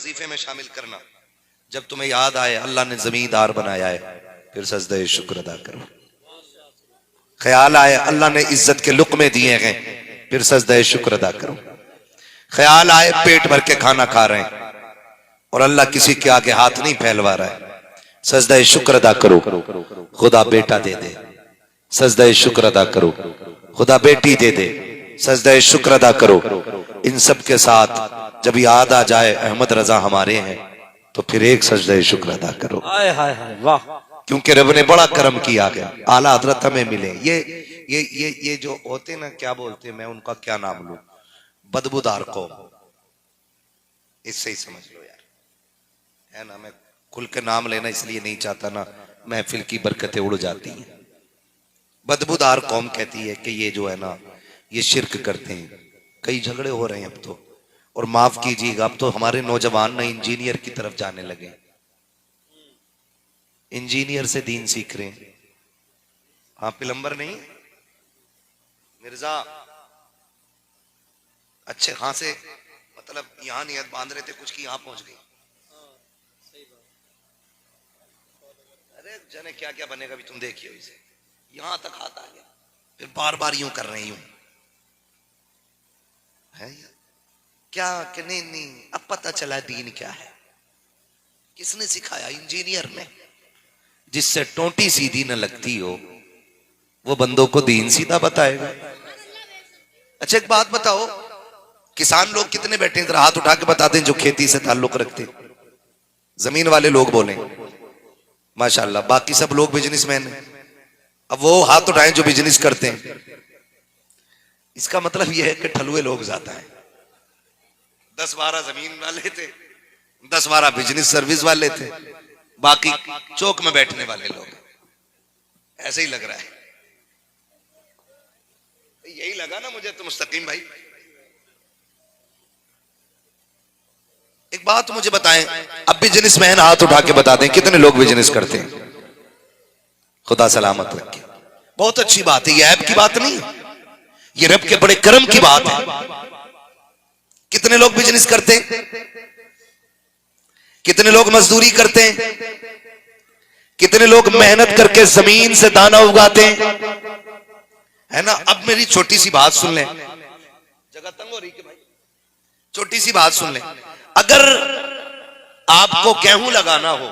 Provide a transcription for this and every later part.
वजीफे में शामिल करना। जब तुम्हें याद आए अल्लाह ने जमींदार बनाया है, फिर सजदे शुक्र अदा करो। ख्याल आए अल्लाह ने इज्जत के लुक्मे दिए हैं, फिर सजदे शुक्र अदा करो। ख्याल आए पेट भर के खाना खा रहे हैं और अल्लाह किसी के आगे हाथ नहीं फैलवा रहा है, सजदे शुक्र अदा करो। खुदा बेटा दे दे, सजदे शुक्र अदा करो। खुदा बेटी दे दे, सजदे शुक्र अदा करो। इन सब के साथ जब याद आ जाए अहमद रजा हमारे हैं, तो फिर एक सजदे शुक्र अदा करो। वाह, क्योंकि रब ने बड़ा करम किया गया, आला हजरत हमें मिले। ये जो होते ना, क्या बोलते, मैं उनका क्या नाम लूं, बदबूदार कौम, इससे ही समझ लो यार, है ना। मैं खुल के नाम लेना इसलिए नहीं चाहता ना, महफिल की बरकतें उड़ जाती हैं। बदबूदार कौम कहती है कि ये जो है ना, ये शिरक करते हैं। कई झगड़े हो रहे हैं अब तो, और माफ कीजिएगा अब तो हमारे नौजवान ना इंजीनियर की तरफ जाने लगे, इंजीनियर से दीन सीख रहे हैं। हाँ, प्लम्बर नहीं, मिर्जा अच्छे खासे, मतलब यहां नियत बांध रहे थे कुछ की, यहां पहुंच गई। अरे जाने क्या क्या बनेगा भी, तुम देखिए इसे, यहां तक हाथ आ गया, फिर बार बार यूं कर रही हूं, है क्या कि नहीं। अब पता चला दीन क्या है, किसने सिखाया, इंजीनियर ने। जिससे टोटी सीधी न लगती हो वो बंदों को दीन सीधा बताएगा। अच्छा एक बात बताओ, किसान लोग कितने बैठे हैं, हाथ उठा के बता दें जो खेती से ताल्लुक रखते, जमीन वाले लोग बोले माशाल्लाह, बाकी सब लोग बिजनेसमैन हैं। अब वो हाथ उठाएं जो बिजनेस करते हैं। इसका मतलब यह है कि ठलुए लोग ज्यादा हैं। 10-12 जमीन वाले थे, 10-12 बिजनेस सर्विस वाले थे, बाकी चौक में बैठने वाले लोग। ऐसे ही लग रहा है, यही लगा ना मुझे तो मुस्तकीम भाई। एक बात मुझे बताएं, अब बिजनेसमैन हाथ उठा के बता दें कितने लोग बिजनेस करते हैं। खुदा सलामत रखे, बहुत अच्छी बात है, ये ऐब की बात नहीं है, ये रब के बड़े करम की बात है। कितने लोग बिजनेस करते हैं, कितने लोग मजदूरी करते हैं, कितने लोग मेहनत करके जमीन से दाना उगाते हैं, है ना। अब मेरी छोटी सी बात सुन लें, जगह तंग हो रही है भाई, छोटी सी बात सुन लें। अगर आपको गेहूं लगाना हो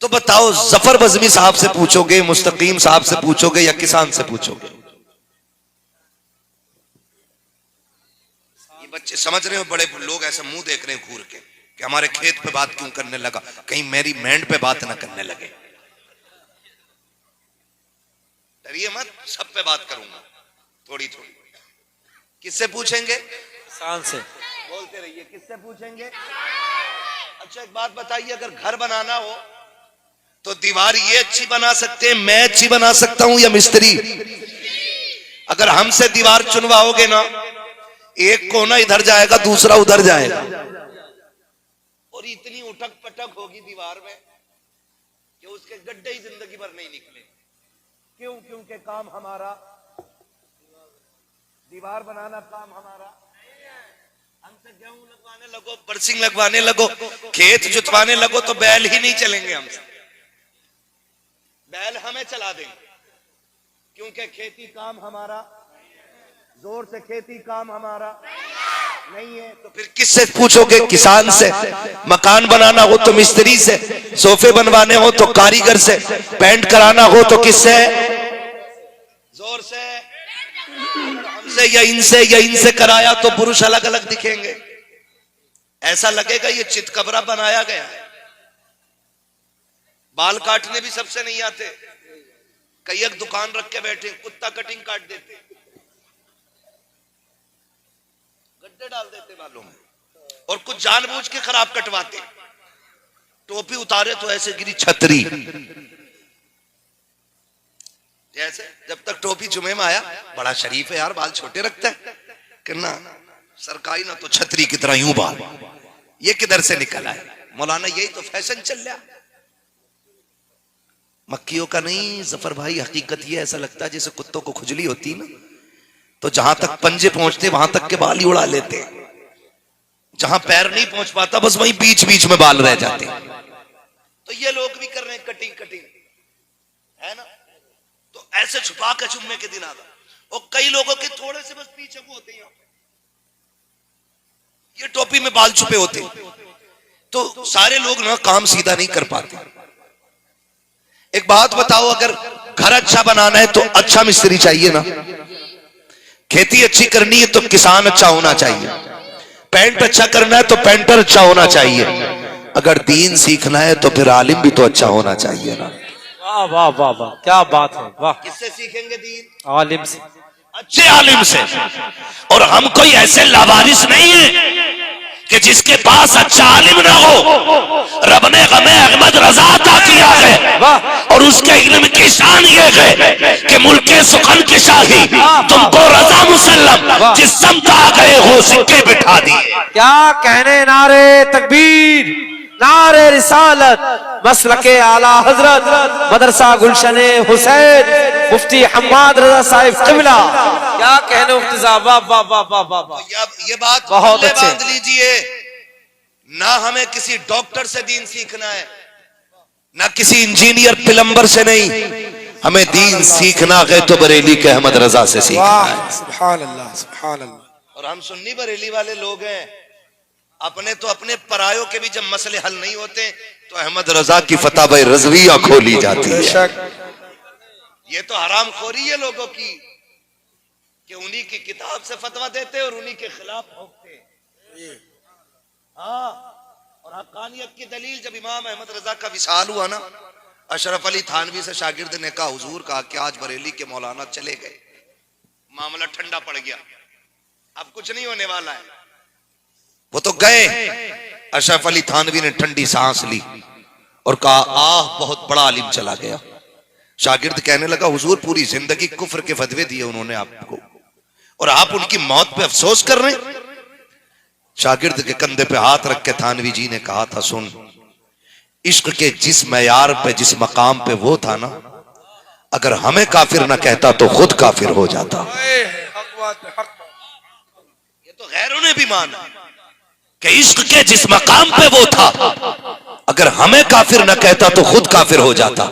तो बताओ, जफर बज़मी साहब से पूछोगे, मुस्तकीम साहब से पूछोगे, या किसान से पूछोगे? ये बच्चे समझ रहे हो, बड़े लोग ऐसे मुंह देख रहे हैं घूर के कि हमारे खेत पे बात क्यों करने लगा, कहीं मेरी मैंड पे बात ना करने लगे। डरिए मत, सब पे बात करूंगा थोड़ी थोड़ी। किससे पूछेंगे? किसान से। बोलते रहिए, किससे पूछेंगे? अच्छा एक बात बताइए, अगर घर बनाना हो तो दीवार ये अच्छी बना सकते हैं, मैं अच्छी बना सकता हूं, या मिस्त्री? अगर हमसे दीवार चुनवाओगे ना, एक कोना इधर जाएगा, दूसरा उधर जाएगा, और इतनी उठक पटक होगी दीवार में कि उसके गड्ढे ही जिंदगी भर नहीं निकले। क्यों? क्योंकि काम हमारा, दीवार बनाना काम हमारा। हमसे गेहूं लगवाने लगो, बरसिंग लगवाने लगो, खेत जुतवाने लगो, तो बैल ही नहीं चलेंगे हमसे। बैल हमें चला देंगे, क्योंकि खेती काम हमारा, जोर से खेती काम हमारा नहीं है। तो फिर किससे पूछोगे? किसान से। मकान बनाना हो तो मिस्त्री से, सोफे बनवाने हो तो कारीगर से, पेंट कराना हो तो किससे? जोर से, हमसे या इनसे, या इनसे कराया तो पुरुष अलग अलग दिखेंगे, ऐसा लगेगा ये चितकबरा बनाया गया है। बाल काटने भी सबसे नहीं आते, कई एक दुकान रख के बैठे, कुत्ता कटिंग काट देते, गड्ढे डाल देते बालों में, और कुछ जानबूझ के खराब कटवाते। टोपी उतारे तो ऐसे गिरी छतरी, जैसे जब तक टोपी जुमे में आया, बड़ा शरीफ है यार, बाल छोटे रखता है, करना सरकारी ना तो छतरी की तरह यूं बाल, ये किधर से निकल आया? मौलाना यही तो फैशन चल रहा, मक्खियों का नहीं जफर भाई। हकीकत ये ऐसा लगता है जैसे कुत्तों को खुजली होती ना, तो जहां तक पंजे पहुंचते वहां तक के बाल ही उड़ा लेते, जहां पैर नहीं पहुंच पाता बस वहीं बीच बीच में बाल रह जाते हैं। तो ये लोग भी कर रहे हैं कटिंग कटिंग, है ना। तो ऐसे छुपा के जुम्मे के दिन आता, और कई लोगों के थोड़े से बस पीछे वो होते हैं, ये टोपी में बाल छुपे होते हैं। तो सारे लोग ना काम सीधा नहीं कर पाते। एक बात बताओ, अगर घर अच्छा बनाना है तो अच्छा मिस्त्री चाहिए ना, खेती अच्छी करनी है तो किसान अच्छा होना चाहिए, पेंट अच्छा करना है तो पेंटर अच्छा होना चाहिए, अगर दीन सीखना है तो फिर आलिम भी तो अच्छा होना चाहिए ना। वाह वाह वाह वाह, क्या बात है, वाह। किससे सीखेंगे दीन? आलिम से, अच्छे आलिम से। और हम कोई ऐसे लावारिस नहीं है कि जिसके पास अच्छा आलिम ना हो। रब ने हमें अहमद रजा अता किया है, और उसके इल्म की शान ये है कि मुल्के सुखन की शाही तुमको रजा मुसल्लम जिस समत आ गए हो सिक्के बिठा दिए। क्या कहने, नारे तकबीर, नारे रिसालत, मसलके आला हजरत मदरसा गुलशन हुसैन मुफ्ती हम्माद रजा साहिब किबला। क्या कहने मुफ्ती साहब, वाह वाह वाह वाह वाह वाह। ये बात बहुत अच्छे। बांध लीजिए, ना हमें किसी डॉक्टर से दीन सीखना है, ना किसी इंजीनियर प्लम्बर से नहीं, हमें दीन सीखना है तो बरेली के अहमद रजा से सीखना है। सुभान अल्लाह, सुभान अल्लाह। और हम सुन्नी बरेली वाले लोग हैं, अपने तो अपने परायों के भी जब मसले हल नहीं होते तो अहमद रजा की फतह रज़विया खोली जाती है। ये तो हराम खोरी है लोगों की कि उन्हीं की किताब से फतवा देते और उन्हीं के खिलाफ भोगते। हाँ, और हक्कानियत की दलील जब इमाम अहमद रजा का विसाल हुआ ना, अशरफ अली थानवी से शागिर्द ने कहा, हुजूर कहा कि आज बरेली के मौलाना चले गए, मामला ठंडा पड़ गया, अब कुछ नहीं होने वाला है। वो तो गए। अशरफ अली थानवी ने ठंडी सांस ली और कहा, आह बहुत बड़ा आलिम चला गया। शागिर्द कहने लगा, हुजूर पूरी जिंदगी कुफ्र के फतवे दिए उन्होंने आपको, और आप उनकी मौत पे अफसोस कर रहे हैं। शागिर्द के कंधे पे हाथ रख के थानवी जी ने कहा था, सुन, इश्क के जिस मयार पे जिस मकाम पे वो था ना, अगर हमें काफिर ना कहता तो खुद काफिर हो जाता। ये तो गैरों ने भी माना कि इश्क के जिस मकाम पे वो था, अगर हमें काफिर ना कहता तो खुद काफिर हो जाता।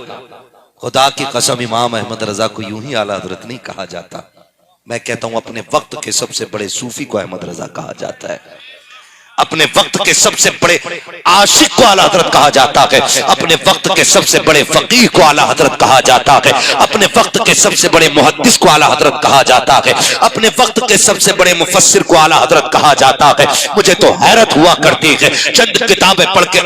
खुदा की कसम, इमाम अहमद रजा को यूं ही आला हजरत नहीं कहा जाता, मैं कहता हूं अपने वक्त के सबसे बड़े सूफी को अहमद रजा कहा जाता है। अपने वक्त के सबसे बड़े आशिक को आला हजरत कहा जाता है। अपने वक्त के सबसे बड़े फकीह को आला हजरत कहा जाता है। अपने वक्त के सबसे बड़े मुहद्दिस को आला हजरत कहा जाता है। अपने वक्त के सबसे बड़े मुफस्सिर को आला हजरत कहा जाता है। मुझे तो हैरत हुआ करती है, चंद किताबें पढ़ के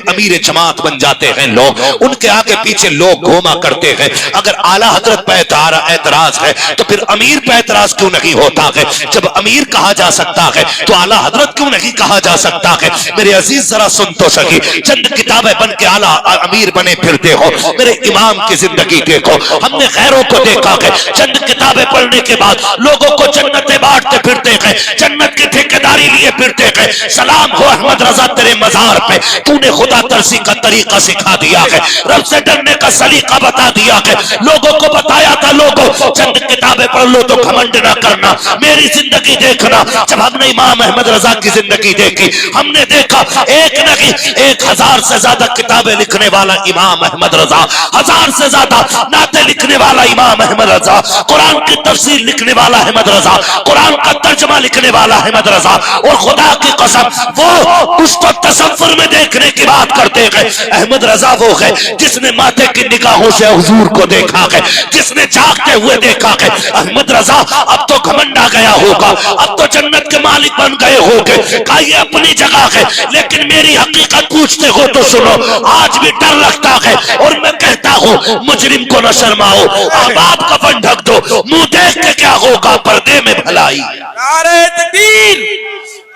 अमीर जमात बन जाते हैं लोग, उनके आगे पीछे लोग घूमा करते हैं। अगर आला हजरत पे एतराज है तो फिर अमीर पे एतराज क्यों नहीं होता है? जब अमीर कहा जा सकता है तो आला हजरत क्यों नहीं कहा जा सकता है? मेरे अजीज जरा सुन तो सकी, चंद किताबें बन के आला अमीर बने फिरते हो, मेरे इमाम की जिंदगी देखो। हमने गैरों को देखा है, चंद किताबें पढ़ने के बाद लोगों को जन्नतें बांटते फिरते हैं, जन्नत की ठेकेदारी लिए फिरते हैं। सलाम हो अहमद रजा तेरे मजार पे, तूने खुदा तरसी का तरीका सिखा दिया है, रब से डरने का सलीका बता दिया है। लोगों को बताया था, लोगों चंद किताबें पढ़ लो तो घमंड ना करना, मेरी जिंदगी देखना। जब हमने इमाम अहमद रजा की जिंदगी देखी, हमने देखा एक नहीं 1000 से ज्यादा किताबें लिखने वाला इमाम अहमद रजा, 1000 से ज्यादा नाते लिखने वाला इमाम अहमद रजा, कुरान की तफसीर लिखने वाला अहमद रजा, कुरान का तर्जमा लिखने वाला अहमद रजा। और खुदा की कसम, वो उसको तसव्वुर में देखने की बात करते हैं। अहमद रजा वो है जिसने माथे की निगाहों से हुजूर को देखा है, जिसने जागते हुए देखा है। अहमद रजा अब तो घमंड आ गया होगा, अब तो जन्नत के मालिक बन गए होंगे, का ये अपनी जगह है, लेकिन मेरी हकीकत पूछते हो तो सुनो, आज भी डर लगता है। और मैं कहता हूं मुजरिम को न शर्माओ, आप कफन ढक दो, मुंह देख के क्या होगा, पर्दे में भलाई। नारे तकबीर,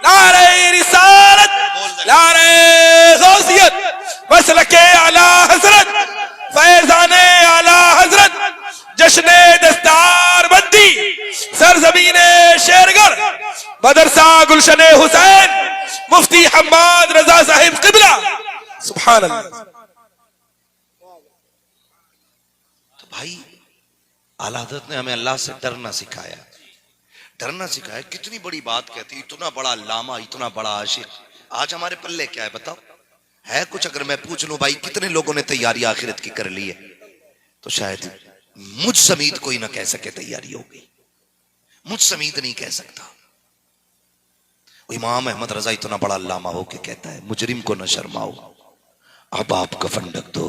नारे रिसालत, नारे गौसियत, मसलके आला हजरत, फैजाने आला हजरत, जश्ने दस्तार बंदी, सरजमीने शेरगर, मदरसा गुलशन हुसैन मुफ्ती हम्माद रजा साहिब किबला। सुभान अल्लाह। तो भाई आला हज़रत ने हमें अल्लाह से डरना सिखाया। डरना सिखाया। कितनी बड़ी बात कहती, इतना बड़ा लामा, इतना बड़ा आशिक। आज हमारे पल्ले क्या है बताओ? है कुछ? अगर मैं पूछ लूं भाई कितने लोगों ने तैयारी आखिरत की कर ली है, तो शायद मुझ समीत कोई ना कह सके तैयारी हो गई। मुझ समीत नहीं कह सकता। इमाम अहमद रजा इतना बड़ा लामा हो के कहता है, मुजरिम को न शर्माओ, अब आप कफन ढक दो,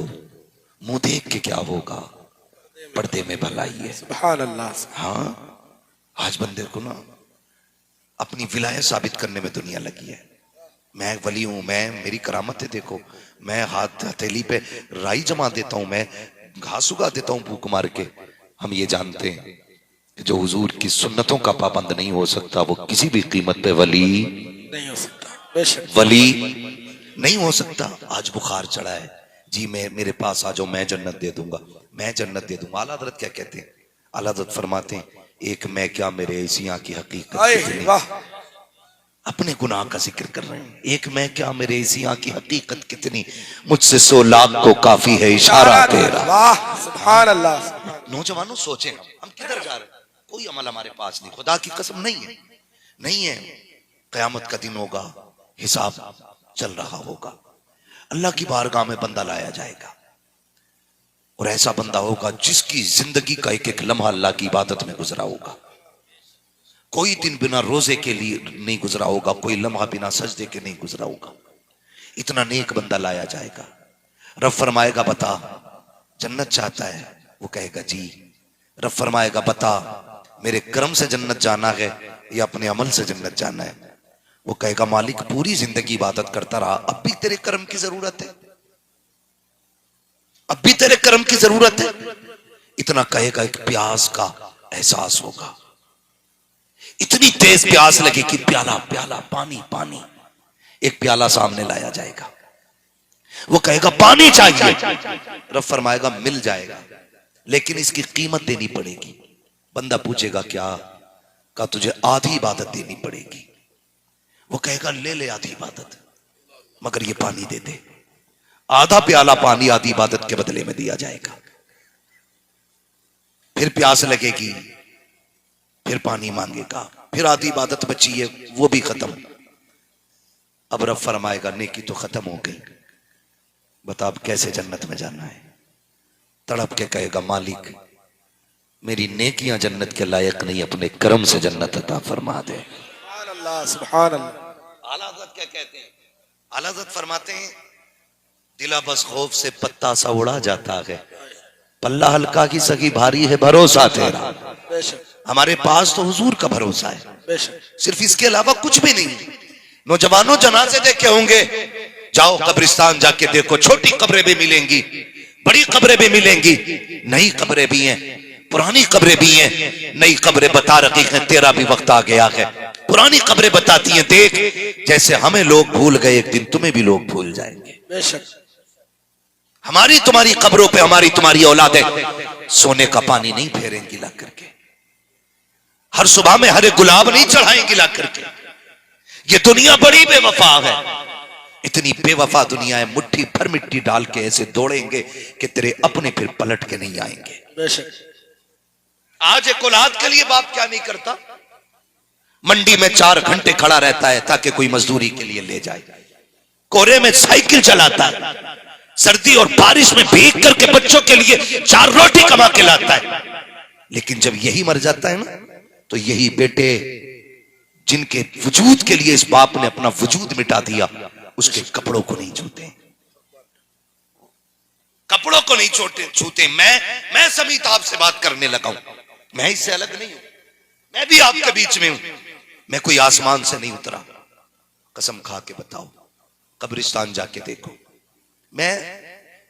मुंह देख के क्या होगा, पर्दे में भलाई है। सुभान अल्लाह। हाँ, आज बंदे को ना अपनी विलायत साबित करने में दुनिया लगी है। मैं वली हूं, मैं, मेरी करामतें देखो, मैं हाथ हथेली पे राई जमा देता हूं, मैं घास उगा देता हूं भूख मार के। हम ये जानते हैं कि जो हुजूर की सुन्नतों का पाबंद नहीं हो सकता वो किसी भी कीमत पे वली नहीं हो सकता, बेशक वली नहीं हो सकता। आज बुखार चढ़ा है जी, मैं, मेरे पास आ जाओ, मैं जन्नत दे दूंगा, मैं जन्नत दे दूंगा। आला हज़रत क्या कहते हैं? आला हज़रत फरमाते हैं, एक मैं क्या मेरे ऐसियां की हकीकत कितनी। वाह, अपने गुनाह का जिक्र कर रहे हैं। एक मैं क्या मेरे ऐसियां की हकीकत कितनी, मुझसे 100 लाख को काफी है इशारा तेरा। वाह, सुभान अल्लाह। नौजवानों सोचें, हम किधर जा रहे हैं? कोई अमल हमारे पास नहीं, खुदा की कसम नहीं है, नहीं है। क़यामत का दिन होगा, हिसाब चल रहा होगा, अल्लाह की बारगाह में बंदा लाया जाएगा, और ऐसा बंदा होगा जिसकी जिंदगी का एक एक लम्हा अल्लाह की इबादत में गुजरा होगा। कोई दिन बिना रोजे के लिए नहीं गुजरा होगा, कोई लम्हा बिना सजदे के नहीं गुजरा होगा। इतना नेक बंदा लाया जाएगा। रब फरमाएगा, बता जन्नत चाहता है? वो कहेगा जी। रब फरमाएगा, बता मेरे कर्म से जन्नत जाना है या अपने अमल से जन्नत जाना है? वो कहेगा, मालिक पूरी जिंदगी इबादत करता रहा, अब भी तेरे कर्म की जरूरत है, अब भी तेरे कर्म की जरूरत है। इतना कहेगा, एक प्यास का एहसास होगा, इतनी तेज प्यास लगे कि प्याला प्याला पानी पानी। एक प्याला सामने लाया जाएगा, वो कहेगा पानी चाहिए। रब फरमाएगा, मिल जाएगा, लेकिन इसकी कीमत देनी पड़ेगी। बंदा पूछेगा क्या? का तुझे आधी इबादत देनी पड़ेगी। वो कहेगा, ले ले आधी इबादत, मगर ये पानी दे दे। आधा प्याला पानी आधी इबादत के बदले में दिया जाएगा। फिर प्यास लगेगी, फिर पानी मांगेगा, फिर आधी इबादत बची है, वो भी खत्म। अब रब फरमाएगा, नेकी तो खत्म हो गई, बता अब कैसे जन्नत में जाना है? तड़प के कहेगा, मालिक मेरी नेकियां जन्नत के लायक नहीं, अपने कर्म से जन्नत अता फरमा दे। सुभान अल्लाह, सुभान अल्लाह। आला हज़रत क्या कहते हैं? आला हज़रत फरमाते हैं, दिला बस खौफ से पत्ता सा उड़ा जाता है, पल्ला हल्का की सगी भारी है भरोसा तेरा। बेशक, हमारे पास तो हुजूर का भरोसा है, बेशक, सिर्फ इसके अलावा कुछ भी नहीं। नौजवानों जनाजे देखे होंगे, जाओ कब्रिस्तान जाके देखो, छोटी कब्रें भी मिलेंगी, बड़ी कब्रें भी मिलेंगी, नई कब्रें भी हैं, पुरानी कब्रें भी हैं। नई कब्रें बता रही हैं तेरा भी वक्त आ गया है, पुरानी कब्रें बताती हैं देख जैसे हमें लोग भूल गए, एक दिन तुम्हें भी लोग भूल जाएंगे। बेशक, हमारी तुम्हारी कब्रों पे हमारी तुम्हारी औलादें सोने का पानी नहीं फेरेंगी ला करके, हर सुबह में हरे गुलाब नहीं चढ़ाएंगी ला करके। ये दुनिया बड़ी बेवफा है, इतनी बेवफा दुनिया है, मुट्ठी भर मिट्टी डाल के ऐसे दौड़ेंगे कि तेरे अपने फिर पलट के नहीं आएंगे। बेशक, आज एक औलाद के लिए बाप क्या नहीं करता? मंडी में 4 घंटे खड़ा रहता है ताकि कोई मजदूरी के लिए ले जाए, कोहरे में साइकिल चलाता है, सर्दी और बारिश में भीग करके बच्चों के लिए 4 रोटी कमा के लाता है। लेकिन जब यही मर जाता है ना, तो यही बेटे जिनके वजूद के लिए इस बाप ने अपना वजूद मिटा दिया, उसके कपड़ों को नहीं छूते, कपड़ों को नहीं छूते। मैं समीत आपसे बात करने लगा हूं, मैं इससे अलग नहीं हूं, मैं भी आपके बीच में हूं, मैं कोई आसमान से नहीं उतरा। कसम खा के बताओ, कब्रिस्तान जाके देखो। मैं,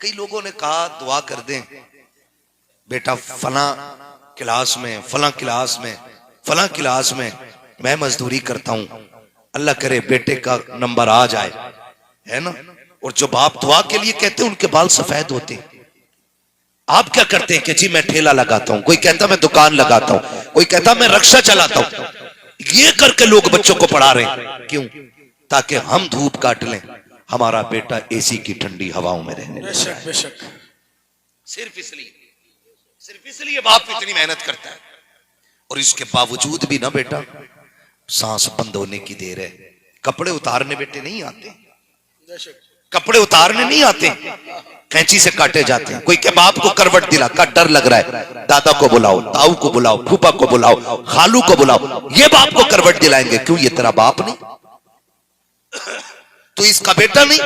कई लोगों ने कहा दुआ कर दें बेटा फला क्लास में, फला क्लास में, फला क्लास में मैं मजदूरी करता हूं, अल्लाह करे बेटे का नंबर आ जाए, है ना। और जो बाप दुआ के लिए कहते हैं उनके बाल सफेद होते हैं। आप क्या करते हैं कि जी मैं ठेला लगाता हूं, कोई कहता मैं दुकान लगाता हूं, कोई कहता मैं रक्षा चलाता हूं। ये करके लोग बच्चों को पढ़ा रहे हैं, क्यों? ताकि हम धूप काट लें, हमारा बेटा एसी की ठंडी हवाओं में रहने लगे। बेशक, बेशक, सिर्फ इसलिए बाप इतनी मेहनत करता है। और इसके बावजूद भी ना बेटा, सांस बंद होने की देर है, कपड़े उतारने बेटे नहीं आते, बेशक कपड़े उतारने नहीं आते, कैंची से काटे जाते हैं। कोई के बाप को करवट दिला का डर लग रहा है, दादा को बुलाओ, ताऊ को बुलाओ, फूफा को बुलाओ, खालू को बुलाओ, ये बाप को करवट दिलाएंगे। क्यों? ये तेरा बाप नहीं, तो इसका बेटा नहीं।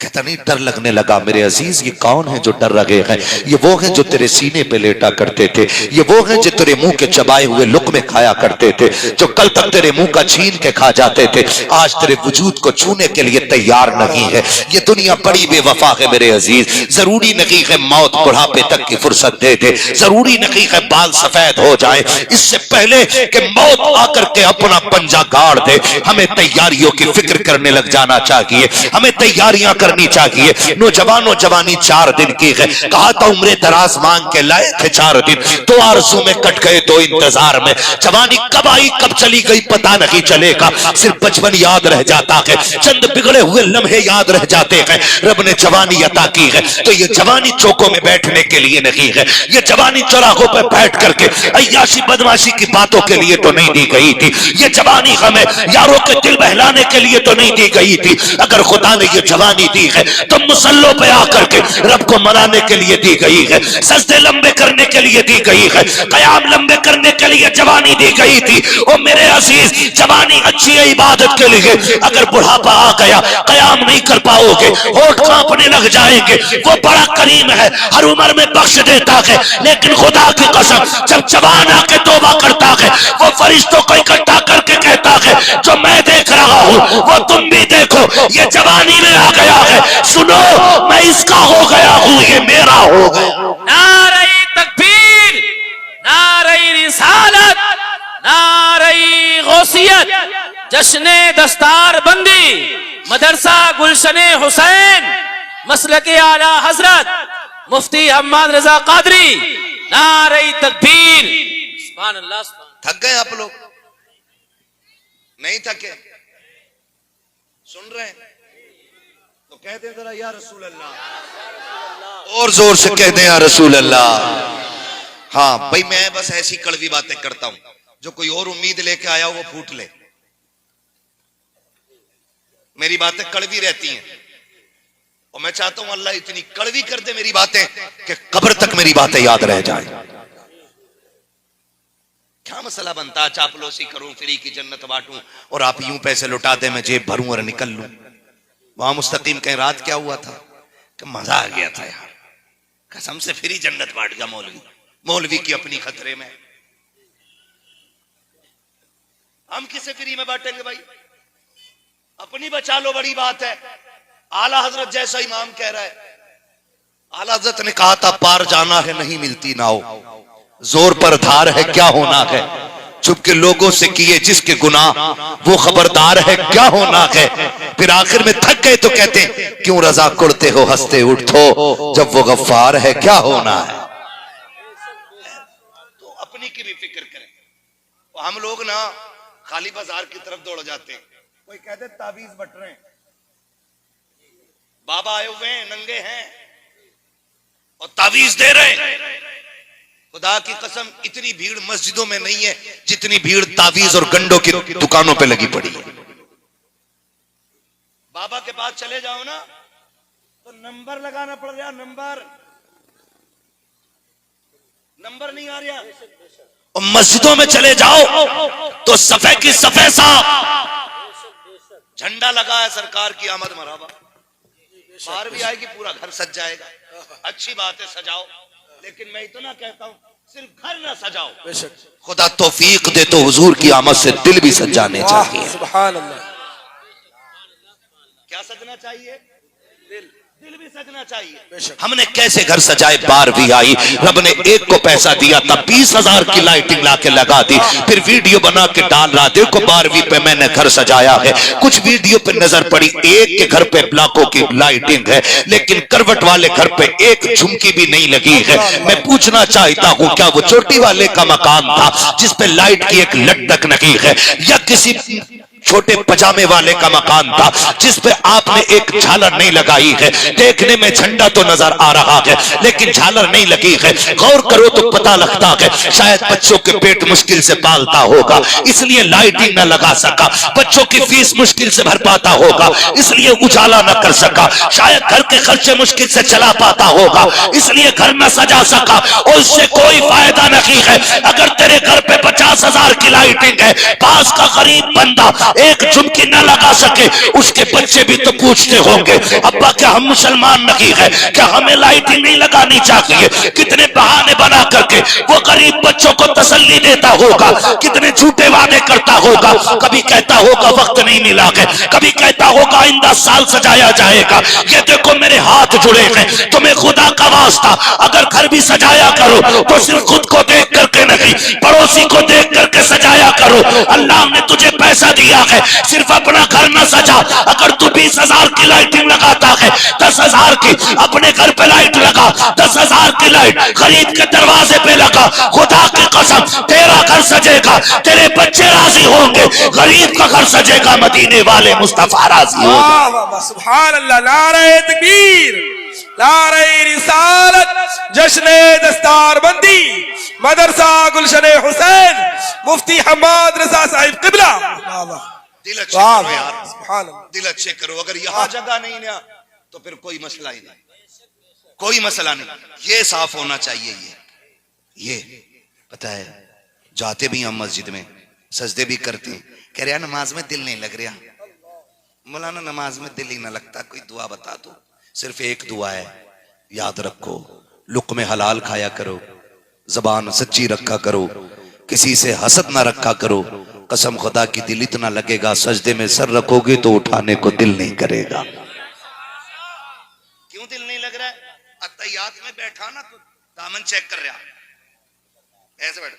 कहता नहीं, डर लगने लगा। मेरे अजीज, ये कौन है जो डर रहे हैं? ये वो हैं जो तेरे सीने पे लेटा करते थे, ये वो हैं जो तेरे मुंह के चबाए हुए लुक़्मे खाया करते थे, जो कल तक तेरे मुंह का छीन के खा जाते थे, आज तेरे वजूद को छूने के लिए तैयार नहीं है। ये दुनिया बड़ी बेवफा है मेरे अजीज। जरूरी नहीं है मौत बुढ़ापे तक की फुर्सत दे दे, जरूरी नहीं है बाल सफेद हो जाए, इससे पहले कि मौत आकर के अपना पंजा गाड़ दे, हमें तैयारियों की फिक्र करने लग जाना चाहिए। हमें तैयारियां करनी चाहिए। नौजवानों, जवानी 4 दिन की है, कहा था उम्र दराज मांग के लाए थे 4 दिन, तो आरज़ू में कट गए, तो इंतजार में। जवानी कब आई कब चली गई पता नहीं चलेगा, सिर्फ बचपन याद रह जाता है, चंद बिगड़े हुए लम्हे याद रह जाते हैं। रब ने जवानी अता की है, तो ये जवानी चौकों में बैठने के लिए नहीं है, ये जवानी चौराहों पर बैठ करके अय्याशी बदमाशी की बातों के लिए तो नहीं दी गई थी। ये जवानी हमें यारों के दिल बहलाने के लिए तो नहीं दी गई थी। अगर खुदा ने ये जवानी दी है तो मुसल्लों पे आकर के रब को मनाने के लिए दी गई है, सजदे लंबे करने के लिए दी गई है, कयाम लंबे करने के लिए जवानी दी गई थी। ओ मेरे अजीज, जवानी अच्छी है इबादत के लिए, अगर बुढ़ापा आ गया कयाम नहीं कर पाओगे, होठ कांपने लग जाएंगे। वो बड़ा करीम है, हर उम्र में बख्श देता है, लेकिन खुदा की कसम जब जवान आके तौबा करता है, वो फरिश्तों को इकट्ठा करके कहता है, जो मैं देख रहा हूं वो तुम भी देखो, ये जवानी में आ गया है, सुनो मैं इसका हो गया हूं, ये मेरा हो गया। नारे तकबीर, नारे रिसालत, नारे गौसियत, जश्ने दस्तार बंदी, मदरसा गुलशने हुसैन, मसलके आला हजरत मुफ्ती हम्माद रजा कादरी, नारे तकबीर। सुभान अल्लाह। थक गए आप लोग? नहीं थके? सुन रहे हैं तो कह दे जरा या रसूल अल्लाह, और जोर से कह दे या रसूल अल्लाह। हाँ भाई, मैं बस ऐसी कड़वी बातें करता हूं, जो कोई और उम्मीद लेके आया हो वो फूट ले। मेरी बातें कड़वी रहती हैं, और मैं चाहता हूं अल्लाह इतनी कड़वी कर दे मेरी बातें कि कब्र तक मेरी बातें याद रह जाए। क्या मसला बनता है, चापलूसी करूं, फ्री की जन्नत बांटूं, और आप यूं पैसे लुटा दे, मैं जेब भरूं और निकल लूं। वहां मुस्तकीम कहीं रात क्या हुआ था कि मजा आ गया था यार, कसम से फ्री जन्नत बांट गया मौलवी। मौलवी की अपनी खतरे में, हम किसे फ्री में बांटेंगे भाई? अपनी बचा लो, बड़ी बात है। आला हजरत जैसा इमाम कह रहा है, आला हजरत ने कहा था पार जाना है नहीं मिलती नाव, जोर पर धार है क्या होना है, चुप के लोगों से किए जिसके गुनाह वो खबरदार है क्या होना है। फिर आखिर में थक गए तो कहते हैं क्यों रजा कुड़ते हो हंसते उठो, जब वो गफ्फार है क्या होना है। तो अपनी की भी फिक्र करें। तो हम लोग ना खाली बाजार की तरफ दौड़ जाते हैं, कोई कहते ताबीज बट रहे हैं, बाबा आए हुए हैं, नंगे हैं और ताबीज दे रहे हैं। खुदा की कसम इतनी भीड़ मस्जिदों में नहीं है जितनी भीड़ तावीज और गंडों की दुकानों पे लगी पड़ी है। बाबा के पास चले जाओ ना तो नंबर लगाना पड़ रहा, नंबर नहीं आ रहा। और मस्जिदों में चले जाओ तो सफे की सफे साफ झंडा लगा है सरकार की आमद मरहबा, बाहर भी आएगी, पूरा घर सज जाएगा। अच्छी बात है, सजाओ, लेकिन मैं इतना कहता हूं सिर्फ घर ना सजाओ, खुदा तौफीक दे तो हुजूर की आमद से दिल भी सजाने चाहिए। सुभान अल्लाह। क्या सजना चाहिए? दिल भी सजना चाहिए। हमने कैसे घर सजाए, बार भी आई, रब ने एक को पैसा दिया था 20,000 की लाइटिंग लाके लगा दी, फिर वीडियो बना के डाल रहा, देखो 12वीं पे मैंने घर सजाया है। कुछ वीडियो पे नजर पड़ी एक के घर पे लाखों की लाइटिंग है, लेकिन करवट वाले घर पे एक झुमकी भी नहीं लगी है। मैं पूछना चाहता हूं क्या वो चोटी वाले का मकान था जिसपे लाइट की एक लटक नहीं है, या किसी छोटे पजामे वाले का मकान था जिस पे आपने एक झालर नहीं लगाई है। देखने में झंडा तो नजर आ रहा है लेकिन झालर नहीं लगी है। गौर करो तो पता लगता है शायद बच्चों के पेट मुश्किल से पालता होगा इसलिए लाइटिंग न लगा सका, बच्चों की फीस मुश्किल से भर पाता होगा इसलिए उजाला न कर सका, शायद घर के खर्चे मुश्किल से चला पाता होगा इसलिए घर न सजा सका। और इससे कोई फायदा नहीं है। अगर तेरे घर पे 50,000 की लाइटिंग है, पास का गरीब बंदा एक झुमकी न लगा सके, उसके बच्चे भी तो पूछते होंगे अब्बा क्या हम मुसलमान नहीं है, क्या हमें लाइटिंग नहीं लगानी चाहिए। कितने बहाने बना करके वो गरीब बच्चों को तसल्ली देता होगा, कितने झूठे वादे करता होगा। कभी कहता होगा वक्त नहीं मिला है, कभी कहता होगा आइंदा साल सजाया जाएगा। ये देखो मेरे हाथ जुड़े हैं, तुम्हें खुदा का वास्ता अगर घर भी सजाया करो तो सिर्फ खुद को देख करके नहीं, पड़ोसी को देख करके सजाया करो। अल्लाह ने तुझे पैसा दिया है, सिर्फ अपना घर न सजा। अगर तू 20,000 की लाइटिंग लगाता है, 10,000 की अपने घर पे लाइट लगा, 10,000 की लाइट खरीद के दरवाजे पे लगा। खुदा की कसम तेरा घर सजेगा, तेरे बच्चे राजी होंगे, गरीब का घर सजेगा, मदीने वाले मुस्तफा राजी होंगे। सुभान अल्लाह, नारे तकबीर, नारे रिसालत, जश्ने दस्तारबंदी, मदरसा गुलशन हुसैन, मुफ्ती हम्माद रजा साहिब किबला। दिल अच्छे करो यार, सुभान अल्लाह, दिल अच्छे करो। अगर यहाँ जगह नहीं ना तो फिर कोई मसला ही नहीं, कोई मसला नहीं। ये साफ होना चाहिए। ये पता है जाते भी हम मस्जिद में सजदे भी करते हैं, कह रहे नमाज में दिल नहीं लग रहा। मौलाना नमाज में दिल ही ना लगता, कोई दुआ बता दो। सिर्फ एक दुआ है, याद रखो, लुक़्मे हलाल खाया करो, जबान सच्ची रखा करो, किसी से हसद ना रखा करो। कसम खुदा की दिल इतना लगेगा सजदे में सर रखोगे तो उठाने को दिल नहीं करेगा। क्यों दिल नहीं लग रहा है? अत्तहियात में बैठा ना तो दामन चेक कर रहा, ऐसे बैठ।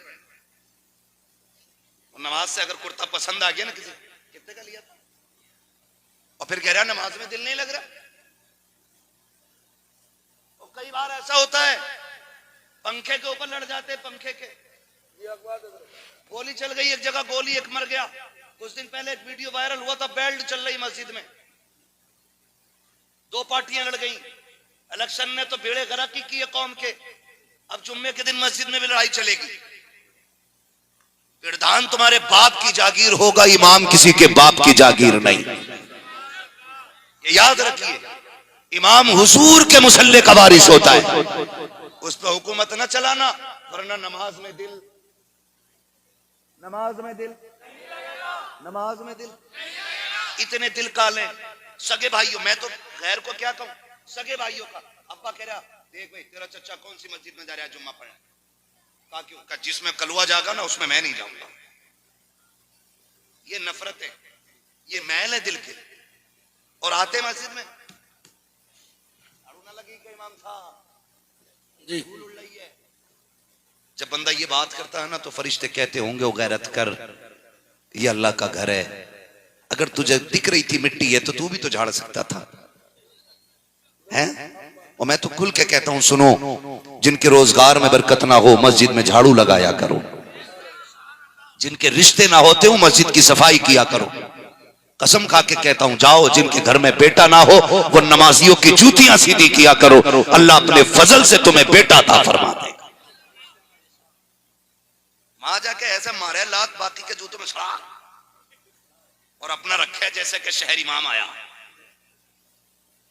नमाज से अगर कुर्ता पसंद आ गया ना किसी, कितने का लिया था, और फिर कह रहा नमाज में दिल नहीं लग रहा। और कई बार ऐसा होता है पंखे के ऊपर लड़ जाते, पंखे के गोली चल गई एक जगह, गोली एक मर गया। कुछ दिन पहले एक वीडियो वायरल हुआ था, बेल्ट चल रही मस्जिद में, दो पार्टियां लड़ गई। इलेक्शन ने तो बेड़े गर्क ही किए कौम के। अब जुम्मे के दिन मस्जिद में भी लड़ाई चलेगी। पिरदान तुम्हारे बाप की जागीर होगा, इमाम किसी के बाप की जागीर नहीं। ये याद रखिए, इमाम हुजूर के मुसल्ले का वारिस होता है। उस पर हुकूमत न चलाना, वरना नमाज में दिल, नमाज में दिल, नमाज में दिल, इतने दिल काले। सगे भाइयों, मैं तो गैर को क्या कहूं, सगे भाइयों का अब्बा कह रहा देख भाई तेरा चचा कौन सी मस्जिद में जा रहा है जुम्मा पढ़ने, कहा क्यों, कहा जिसमें कलवा जागा ना उसमें मैं नहीं जाऊंगा। ये नफरत है, ये मैल है दिल के। और आते मस्जिद में झाड़ू ना लगी कि इमाम साहब जी, जब बंदा ये बात करता है ना तो फरिश्ते कहते होंगे ओ गैरत कर, ये अल्लाह का घर है। अगर तुझे दिख रही थी मिट्टी है तो तू भी तो झाड़ सकता था, हैं? और मैं तो खुल के कहता हूं, सुनो, जिनके रोजगार में बरकत ना हो मस्जिद में झाड़ू लगाया करो, जिनके रिश्ते ना होते हो मस्जिद की सफाई किया करो। कसम खा के कहता हूं, जाओ जिनके घर में बेटा ना हो वो नमाजियों की जूतियां सीधी किया करो, अल्लाह अपने फजल से तुम्हें बेटा अता फरमा देगा। मां जाके ऐसे मारे लात बाकी के जूतों में सड़ा और अपना रखे जैसे कि शहर इमाम आया।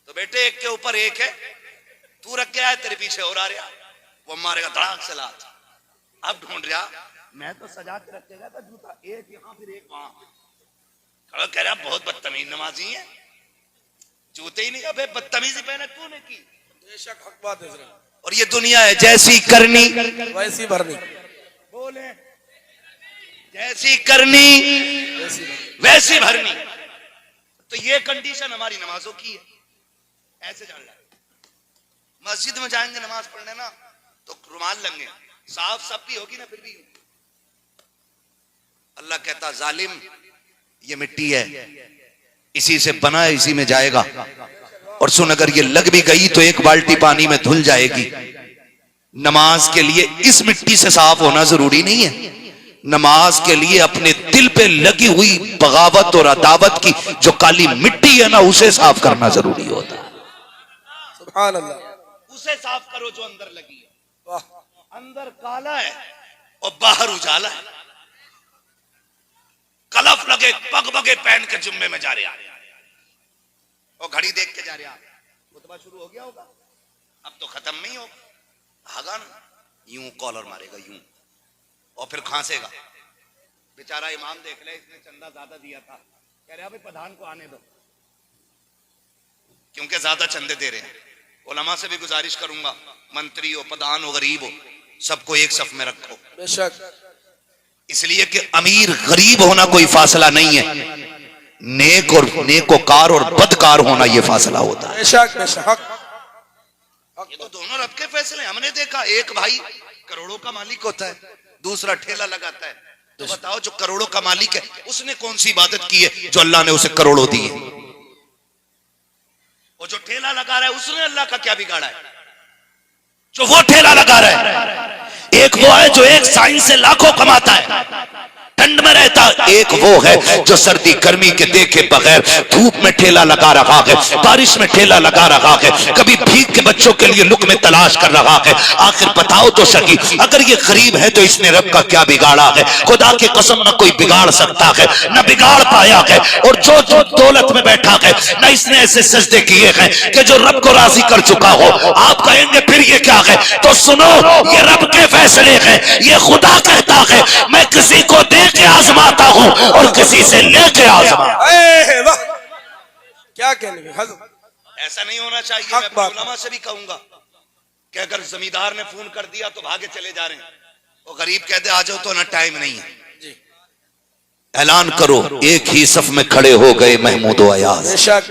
तो बेटे एक के ऊपर एक है, तू रख के आया, तेरे पीछे और आ रहा, वो मारेगा धड़ाक से लात। अब ढूंढ रहा, मैं तो सजा के रखेगा था जूता, एक यहां फिर एक वहां। खड़ा कह रहा बहुत बदतमीज नमाजी है, जूते ही नहीं, अबे बदतमीजी पहने तूने की। बेशक हक बात है। और ये दुनिया है जैसी करनी वैसी भरनी, बोले जैसी करनी वैसी भरनी। तो ये कंडीशन हमारी नमाजों की है। ऐसे जान ला, मस्जिद में जाएंगे नमाज पढ़ने ना तो रुमाल लेंगे, साफ सफाई होगी ना फिर भी। अल्लाह कहता जालिम ये मिट्टी है, इसी से बना है, इसी में जाएगा। और सुन, अगर ये लग भी गई तो एक बाल्टी पानी में धुल जाएगी। नमाज के लिए इस मिट्टी से साफ होना जरूरी नहीं है, नमाज के लिए अपने दिल पे लगी हुई बगावत और अदावत की जो काली मिट्टी है ना, उसे साफ करना जरूरी होता है। सुभान अल्लाह, उसे साफ करो जो अंदर लगी है। वाह, अंदर काला है और बाहर उजाला है। कलफ लगे पग बगे पहन के जुम्मे में जा रहे हैं और घड़ी देख के जा रहे हैं। खुतबा शुरू हो गया होगा, अब तो खत्म नहीं होगा, भागा ना, यूं कॉलर मारेगा यूं और फिर खांसेगा। बेचारा इमाम देख ले, इसने चंदा ज्यादा दिया था, कह रहे भाई प्रधान को आने दो क्योंकि ज्यादा चंदे दे रहे हैं। उलमा से भी गुजारिश करूंगा, मंत्री हो, प्रधान हो, गरीब हो, सबको एक सफ में रखो। बेशक, इसलिए कि अमीर गरीब होना कोई फासला नहीं है, नेक और नेकोकार और बदकार होना यह फासला होता है। बेशक, बेशक, ये तो दोनों रब के फैसले। हमने देखा एक भाई करोड़ों का मालिक होता है, दूसरा ठेला लगाता है। तो बताओ जो करोड़ों का मालिक है उसने कौन सी इबादत की है जो अल्लाह ने उसे करोड़ों दिए, और जो ठेला लगा रहा है उसने अल्लाह का क्या बिगाड़ा है? जो वो ठेला लगा रहा है, एक वो है जो एक साइन से लाखों कमाता है, ठंड में रहता, एक वो है जो सर्दी गर्मी के देखे बगैर धूप में ठेला लगा रहा है, बारिश में ठेला लगा रहा है, कभी भीख के बच्चों के लिए लुक में तलाश कर रहा है। आखिर बताओ तो सही, अगर ये गरीब है तो इसने रब का क्या बिगाड़ा है? खुदा की कसम न कोई बिगाड़ सकता है, न बिगाड़ पाया है। और जो जो दौलत में बैठा है, न इसने ऐसे सजदे किए हैं कि जो रब को राजी कर चुका हो। आप कहेंगे फिर ये क्या है? तो सुनो, ये रब के फैसले हैं। ये खुदा कहता है मैं किसी को दे के आजमाता हूं और किसी से लेके आजमाता। वाह, क्या कहने हजरत, ऐसा नहीं होना चाहिए। हक मैं बात। उलमा से भी कहूंगा कि अगर जमींदार ने फोन कर दिया तो भागे चले जा रहे हैं, और गरीब कहते आ जाओ तो ना टाइम नहीं है। ऐलान करो, एक ही सफ में खड़े हो गए महमूद व अयाज। बेशक,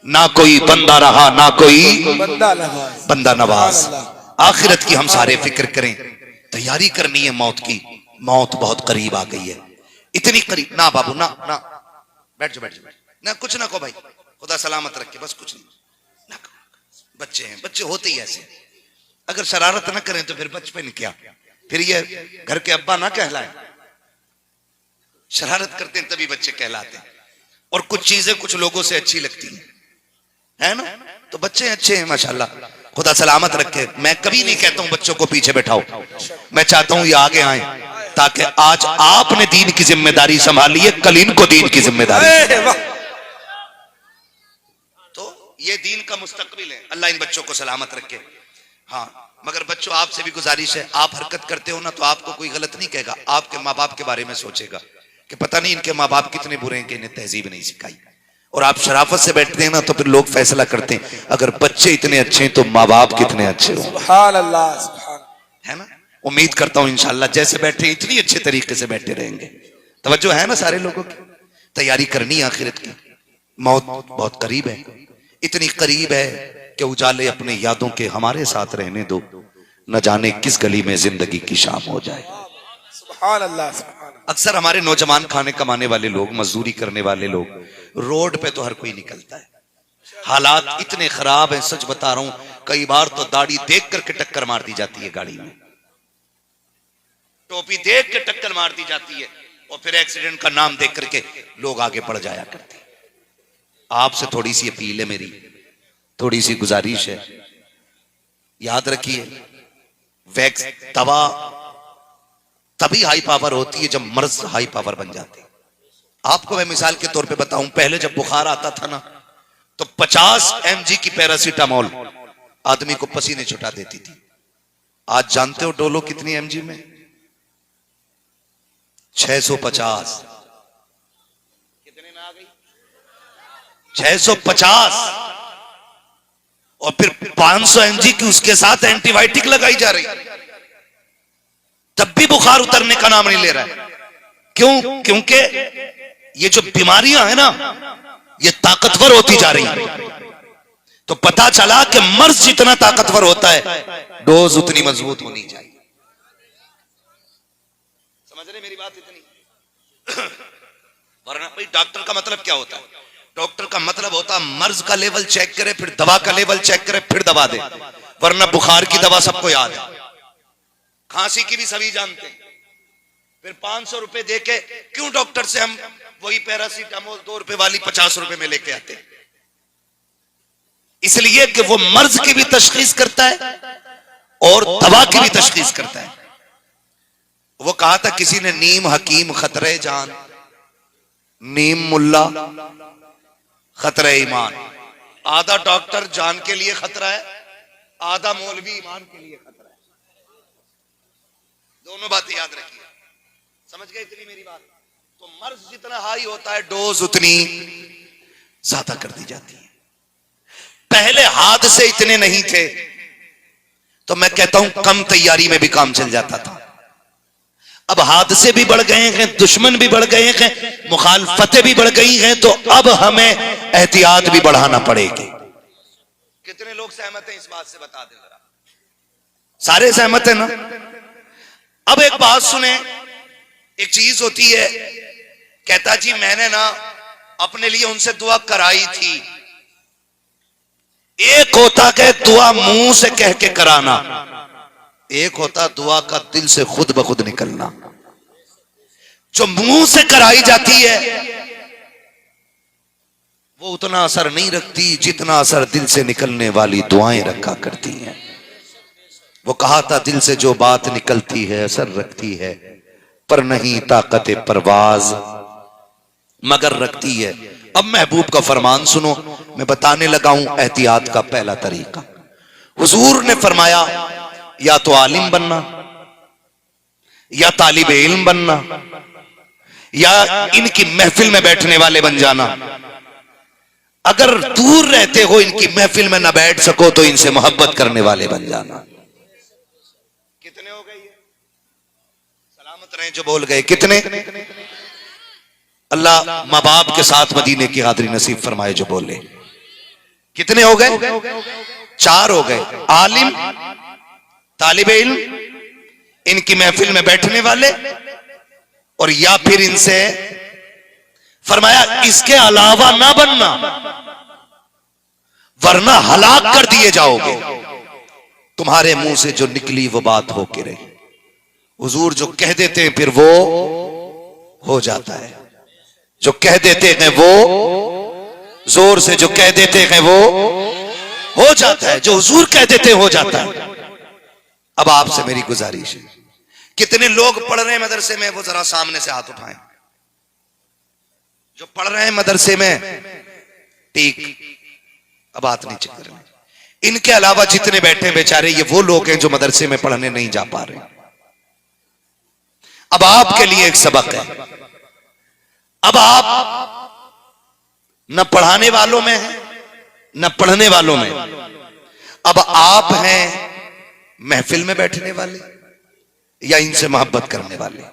ना कोई बंदा रहा ना कोई बंदा नवाज। बंदा नवाज। आखिरत की हम सारे फिक्र करें, तैयारी करनी है मौत की। मौत बहुत करीब आ गई है, इतनी करीब। ना बाबू ना ना, बैठ जाओ बैठ जाओ, ना कुछ ना को भाई, खुदा सलामत रखे, बस कुछ नहीं ना कहो। बच्चे हैं, बच्चे होते ही ऐसे, अगर शरारत ना करें तो फिर बचपन क्या, फिर ये घर के अब्बा ना कहलाए। शरारत करते हैं तभी बच्चे कहलाते हैं। और कुछ चीजें कुछ लोगों से अच्छी लगती है ना, तो बच्चे अच्छे हैं माशाल्लाह, खुदा सलामत रखे। मैं कभी नहीं कहता हूं बच्चों को पीछे बैठाओ, मैं चाहता हूं ये आगे आए, ताकि आज आपने दीन की जिम्मेदारी संभाली है, कल इनको दीन की जिम्मेदारी। तो ये दीन का मुस्तकबिल है, अल्लाह इन बच्चों को सलामत रखे। हाँ, मगर बच्चों आपसे भी गुजारिश है, आप हरकत करते हो ना तो आपको कोई गलत नहीं कहेगा, आपके माँ बाप के बारे में सोचेगा कि पता नहीं इनके माँ बाप कितने बुरे हैं कि इन्हें तहजीब नहीं सिखाई। और आप शराफत से बैठते हैं ना तो फिर लोग फैसला करते हैं, अगर बच्चे इतने अच्छे हैं तो माँ बाप कितने अच्छे हो। सुभान अल्लाह, सुभान, है ना। उम्मीद करता हूं इंशाल्लाह जैसे बैठे इतनी अच्छे तरीके से बैठे रहेंगे। तवज्जो है ना सारे लोगों की? तैयारी करनी है आखिरत की। मौत बहुत करीब है, इतनी करीब है कि उजाले अपने यादों के हमारे साथ रहने दो, न जाने किस गली में जिंदगी की शाम हो जाए। सुभान अल्लाह, सुभान। अक्सर हमारे नौजवान खाने कमाने वाले लोग, मजदूरी करने वाले लोग, रोड पे तो हर कोई निकलता है, हालात इतने खराब हैं, सच बता रहा हूं, कई बार तो दाढ़ी देख करके टक्कर मार दी जाती है गाड़ी में, टोपी देख के टक्कर मार दी जाती है, और फिर एक्सीडेंट का नाम देख करके लोग आगे बढ़ जाया करते हैं। आपसे थोड़ी सी अपील है मेरी, थोड़ी सी गुजारिश है, याद रखिए वैक्स दवा तभी हाई पावर होती है जब मर्ज हाई पावर बन जाते हैं। आपको मैं मिसाल के तौर पे बताऊं, पहले जब बुखार आता था ना तो 50 mg की पैरासीटामोल आदमी को पसीने छुटा देती थी। आज जानते हो डोलो कितनी mg में? 650। कितने में आ गई? 650। और फिर 500 mg की उसके साथ एंटीबायोटिक लगाई जा रही, तब भी बुखार उतरने का नाम नहीं ले रहा है। क्यों? क्योंकि ये जो बीमारियां हैं ना ये ताकतवर होती जा रही हैं। तो पता चला कि मर्ज जितना ताकतवर होता है डोज उतनी मजबूत होनी चाहिए। समझ रहे मेरी बात? इतनी वरना भाई डॉक्टर का मतलब क्या होता है? डॉक्टर का मतलब होता है मर्ज का लेवल चेक करे, फिर दवा का लेवल चेक करे, फिर दवा दे। वरना बुखार की दवा सबको याद है, खांसी की भी सभी जानते हैं, फिर 500 रुपए देके क्यों डॉक्टर से हम वही पैरासीटामोल 2 रुपए वाली 50 रुपए में लेके आते? इसलिए कि वो मर्ज की भी तशखीस करता है और दवा की भी तशखीस करता है। वो कहा था किसी ने, नीम हकीम खतरे जान, नीम मुल्ला खतरे ईमान। आधा डॉक्टर जान के लिए खतरा है, आधा मौलवी ईमान के लिए खतरा है। दोनों बातें याद रखिए। समझ गए इतनी मेरी बात? तो मर्ज जितना हाई होता है, डोज उतनी ज्यादा कर दी जाती है। पहले हादसे इतने नहीं थे, तो मैं कहता हूं कम तैयारी में भी काम चल जाता था। अब हादसे भी बढ़ गए हैं, दुश्मन भी बढ़ गए हैं, मुखालफतें भी बढ़ गई हैं, तो अब हमें एहतियात भी बढ़ाना पड़ेगी। कितने लोग सहमत हैं इस बात से? बता दें जरा। सारे सहमत हैं ना? अब एक बात सुने, एक चीज होती है, कहता जी मैंने ना अपने लिए उनसे दुआ कराई थी। एक होता कि दुआ मुंह से कह के कराना, एक होता दुआ का दिल से खुद ब खुद निकलना। जो मुंह से कराई जाती है वो उतना असर नहीं रखती जितना असर दिल से निकलने वाली दुआएं रखा करती हैं। वो कहा था दिल से जो बात निकलती है असर रखती है, पर नहीं ताकत परवाज मगर रखती है। अब महबूब का फरमान सुनो, मैं बताने लगा हूं एहतियात का पहला तरीका। हुजूर ने फरमाया या तो आलिम बनना, या तालिब इल्म बनना, या इनकी महफिल में बैठने वाले बन जाना। अगर दूर रहते हो, इनकी महफिल में ना बैठ सको, तो इनसे मोहब्बत करने वाले बन जाना। कितने हो गए ये? सलामत रहे जो बोल गए। कितने? अल्लाह माँ बाप के साथ मदीने की हाज़िरी नसीब फरमाए जो बोले। कितने हो गए? 4 हो गए। आलिम, तालिब इल्म, इनकी महफिल में बैठने वाले, और या फिर इनसे फरमाया इसके अलावा ना बनना, वरना हलाक कर दिए जाओगे। तुम्हारे मुंह से जो निकली वो बात होके रही। हुजूर जो कह देते हैं फिर वो हो जाता है, जो कह देते हैं वो जोर से, जो कह देते हैं वो हो जाता है, जो हुजूर कह देते हैं हो जाता है। अब आपसे मेरी गुजारिश है, कितने लोग पढ़ रहे हैं मदरसे में, वो जरा सामने से हाथ उठाएं। जो पढ़ रहे हैं मदरसे में, ठीक, अब बात नहीं चल रही। इनके अलावा जितने बैठे बेचारे, ये वो लोग हैं जो मदरसे में पढ़ने नहीं जा पा रहे। अब आपके लिए एक सबक है। अब आप न पढ़ाने वालों में हैं न पढ़ने वालों में, अब आप हैं महफिल में बैठने वाले या इनसे मोहब्बत करने वाले।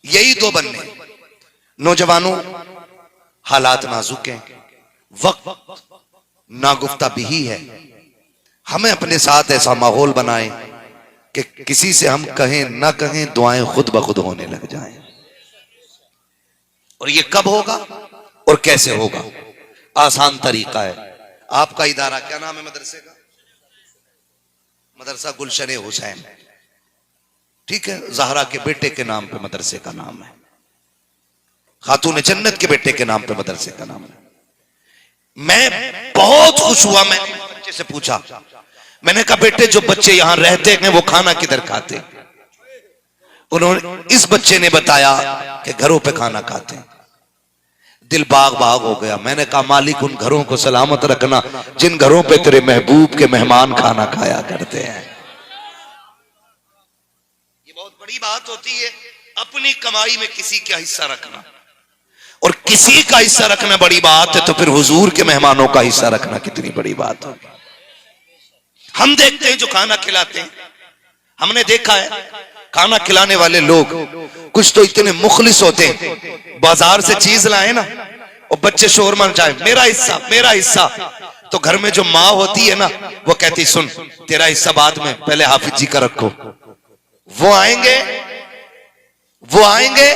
यही 2 बनने। नौजवानों, हालात नाजुक हैं, वक्त नागुफ्ता भी ही है। हमें अपने साथ ऐसा माहौल बनाएं कि किसी से हम कहें ना कहें, दुआएं खुद ब खुद होने लग जाएं। और ये कब होगा और कैसे होगा? आसान तरीका है। आपका इदारा क्या नाम है मदरसे का? मदरसा गुलशन हुसैन, ठीक है। जहरा के बेटे के नाम पे मदरसे का नाम है, खातून जन्नत के बेटे के नाम पे मदरसे का नाम है। मैं बहुत खुश हुआ, मैंने बच्चे से पूछा, मैंने कहा बेटे जो बच्चे यहां रहते हैं वो खाना किधर खाते? उन्होंने, इस बच्चे ने बताया कि घरों पे खाना खाते हैं। दिल बाग बाग हो गया। मैंने कहा मालिक उन घरों को सलामत रखना जिन घरों पे तेरे महबूब के मेहमान खाना खाया करते हैं। ये बहुत बड़ी बात होती है, अपनी कमाई में किसी का हिस्सा रखना, और किसी का हिस्सा रखना बड़ी बात है, तो फिर हुजूर के मेहमानों का हिस्सा रखना कितनी बड़ी बात होगी। हम देखते हैं जो खाना खिलाते हैं, हमने देखा है खाना खिलाने वाले लोग कुछ तो इतने मुखलिस होते हैं, बाजार से चीज लाए ना और बच्चे शोर मचाए, मेरा हिस्सा मेरा हिस्सा। तो घर में जो माँ होती है ना, वो कहती सुन तेरा हिस्सा बाद में, पहले हाफिज जी का रखो। वो आएंगे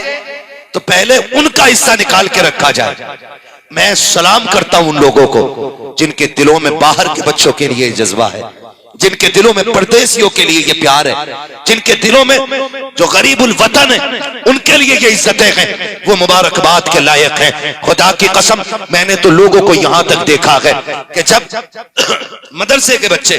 तो पहले उनका हिस्सा निकाल के रखा जाए। मैं सलाम करता हूं उन लोगों को जिनके दिलों में बाहर के बच्चों के लिए जज्बा है, जिनके दिलों में परदेसियों के लिए ये प्यार है, जिनके दिलों में जो गरीबुल वतन है उनके लिए ये इज्जतें हैं, वो मुबारकबाद के लायक हैं। खुदा की कसम, मैंने तो लोगों को यहां तक देखा है कि जब मदरसे के बच्चे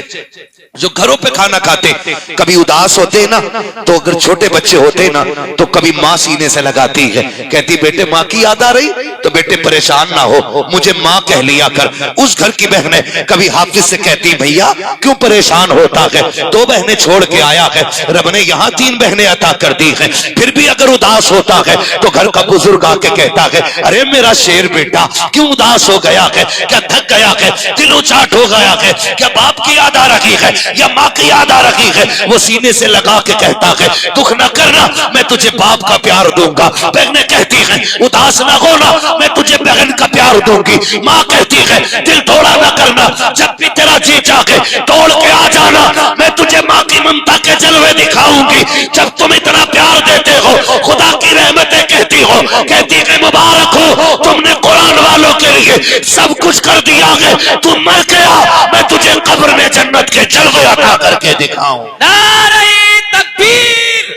जो घरों पे खाना खाते कभी उदास होते हैं ना, तो अगर छोटे बच्चे होते ना तो कभी माँ सीने से लगाती है, कहती बेटे माँ की याद आ रही, तो बेटे परेशान ना हो, मुझे माँ कह लिया कर। उस घर की बहनें कभी हाफिज से कहती भैया क्यों परेशान होता है, 2 बहनें छोड़ के आया है, रब ने यहाँ 3 बहनें अता कर दी है। फिर भी अगर उदास होता है तो घर का बुजुर्ग आके कहता है अरे मेरा शेर बेटा क्यों उदास हो गया है, क्या थक गया है, दिलो चाट हो गया है, क्या बाप की याद आ रही है या माँ की याद आ रही है। वो सीने से लगा के कहता है दुख न करना, मैं तुझे बाप का प्यार दूंगा। बहनें कहती है उदास न होना, मैं तुझे बहन का प्यार दूंगी। माँ कहती है दिल थोड़ा न करना, जब भी तेरा जी चाहे तोड़ के आ जाना, मैं तुझे माँ की ममता के जलवे दिखाऊंगी। जब तुम इतना प्यार देते हो, खुदा की रहमतें कहती हो, कहती है मुबारक हो तुमने कुरान वालों के लिए सब कुछ कर दिया है, तुम मर गया, मैं तुझे कब्र में जन्नत के जलवे अता करके दिखाऊं। नारे तकबीर,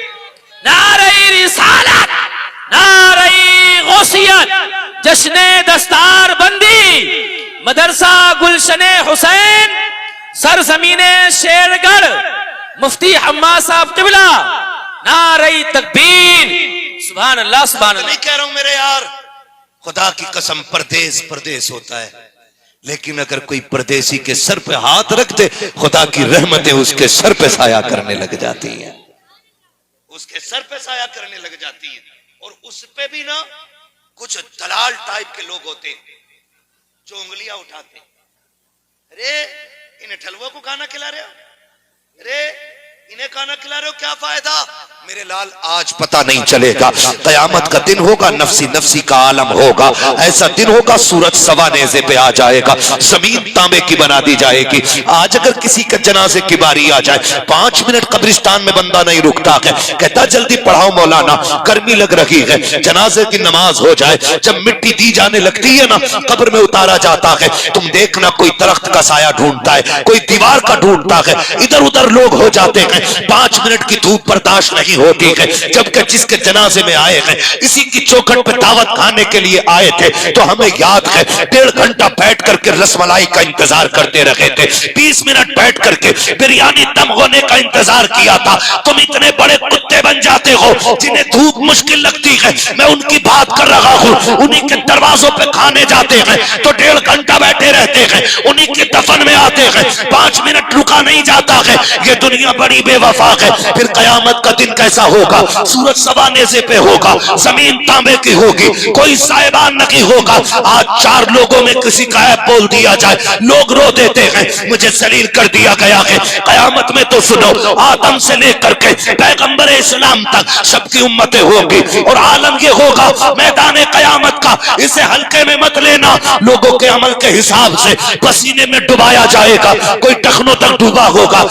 नारे रिसालत, नारे गौसियत, जश्ने दस्तार बंदी, मदरसा गुलशने हुसैन, सरजमीने शेरगढ़, मुफ्ती हम्माद साहब किबला, नारे तकबीर। सुभान अल्लाह, सुभान अल्लाह। नहीं कह रहा हूं मेरे यार, खुदा की कसम परदेस परदेस होता है, लेकिन अगर कोई परदेसी के सर पे हाथ रख दे, खुदा की रहमतें उसके सर पे साया करने लग जाती हैं, उसके सर पे साया करने लग जाती है। और उस पे भी ना कुछ दलाल टाइप के लोग होते हैं जो उंगलियां उठाते, अरे इन्हें ठलुआ को खाना खिला रहे हो, अरे इन्हें खाना खिला रहे हो, क्या फायदा। मेरे लाल आज पता नहीं चलेगा, कयामत का दिन होगा, नफसी नफसी का आलम होगा, ऐसा दिन होगा सूरज सवा नेज़े पे आ जाएगा, जमीन तांबे की बना दी जाएगी। आज अगर किसी के जनाजे की बारी आ जाए, 5 मिनट कब्रिस्तान में बंदा नहीं रुकता है, कहता जल्दी पढ़ाओ मौलाना गर्मी लग रही है। जनाजे की नमाज हो जाए, जब मिट्टी दी जाने लगती है ना, कब्र में उतारा जाता है, तुम देखना कोई दरख्त का साया ढूंढता है, कोई दीवार का ढूंढता है, इधर उधर लोग हो जाते हैं। 5 मिनट की धूप बर्दाश्त नहीं होती है, जबकि जिसके जनाजे में आए हैं इसी की चौखट पे दावत खाने के लिए आए थे, तो हमें याद है 1.5 घंटा बैठ करके रसमलाई का इंतजार करते रहे थे, 20 मिनट बैठ करके बिरयानी दम होने का इंतजार किया था। तुम इतने बड़े कुत्ते बन जाते हो जिन्हें धूप मुश्किल लगती है, मैं उनकी बात कर रहा हूँ, उन्हीं के दरवाजों पे खाने जाते हैं तो 1.5 घंटा बैठे रहते हैं, उन्हीं के दफन में आते हैं, 5 मिनट रुका नहीं जाता है। ये दुनिया बड़ी बेवफा है। फिर कयामत का दिन कैसा होगा, सूरज सवा नेज़े पे होगा, जमीन तांबे की होगी, कोई साहिबान नहीं होगा। आज 4 लोगों में किसी का ऐप बोल दिया जाए, लोग रो देते हैं, मुझे जलील कर दिया गया है। कयामत में तो सुनो, आदम से लेकर के पैगंबर इस्लाम तक सबकी उम्मतें होंगी, और आलम ये होगा मैदान कयामत का, इसे हल्के में मत लेना। लोगों के अमल के हिसाब से पसीने में डुबाया जाएगा, कोई टखनों तक डूबा होगा,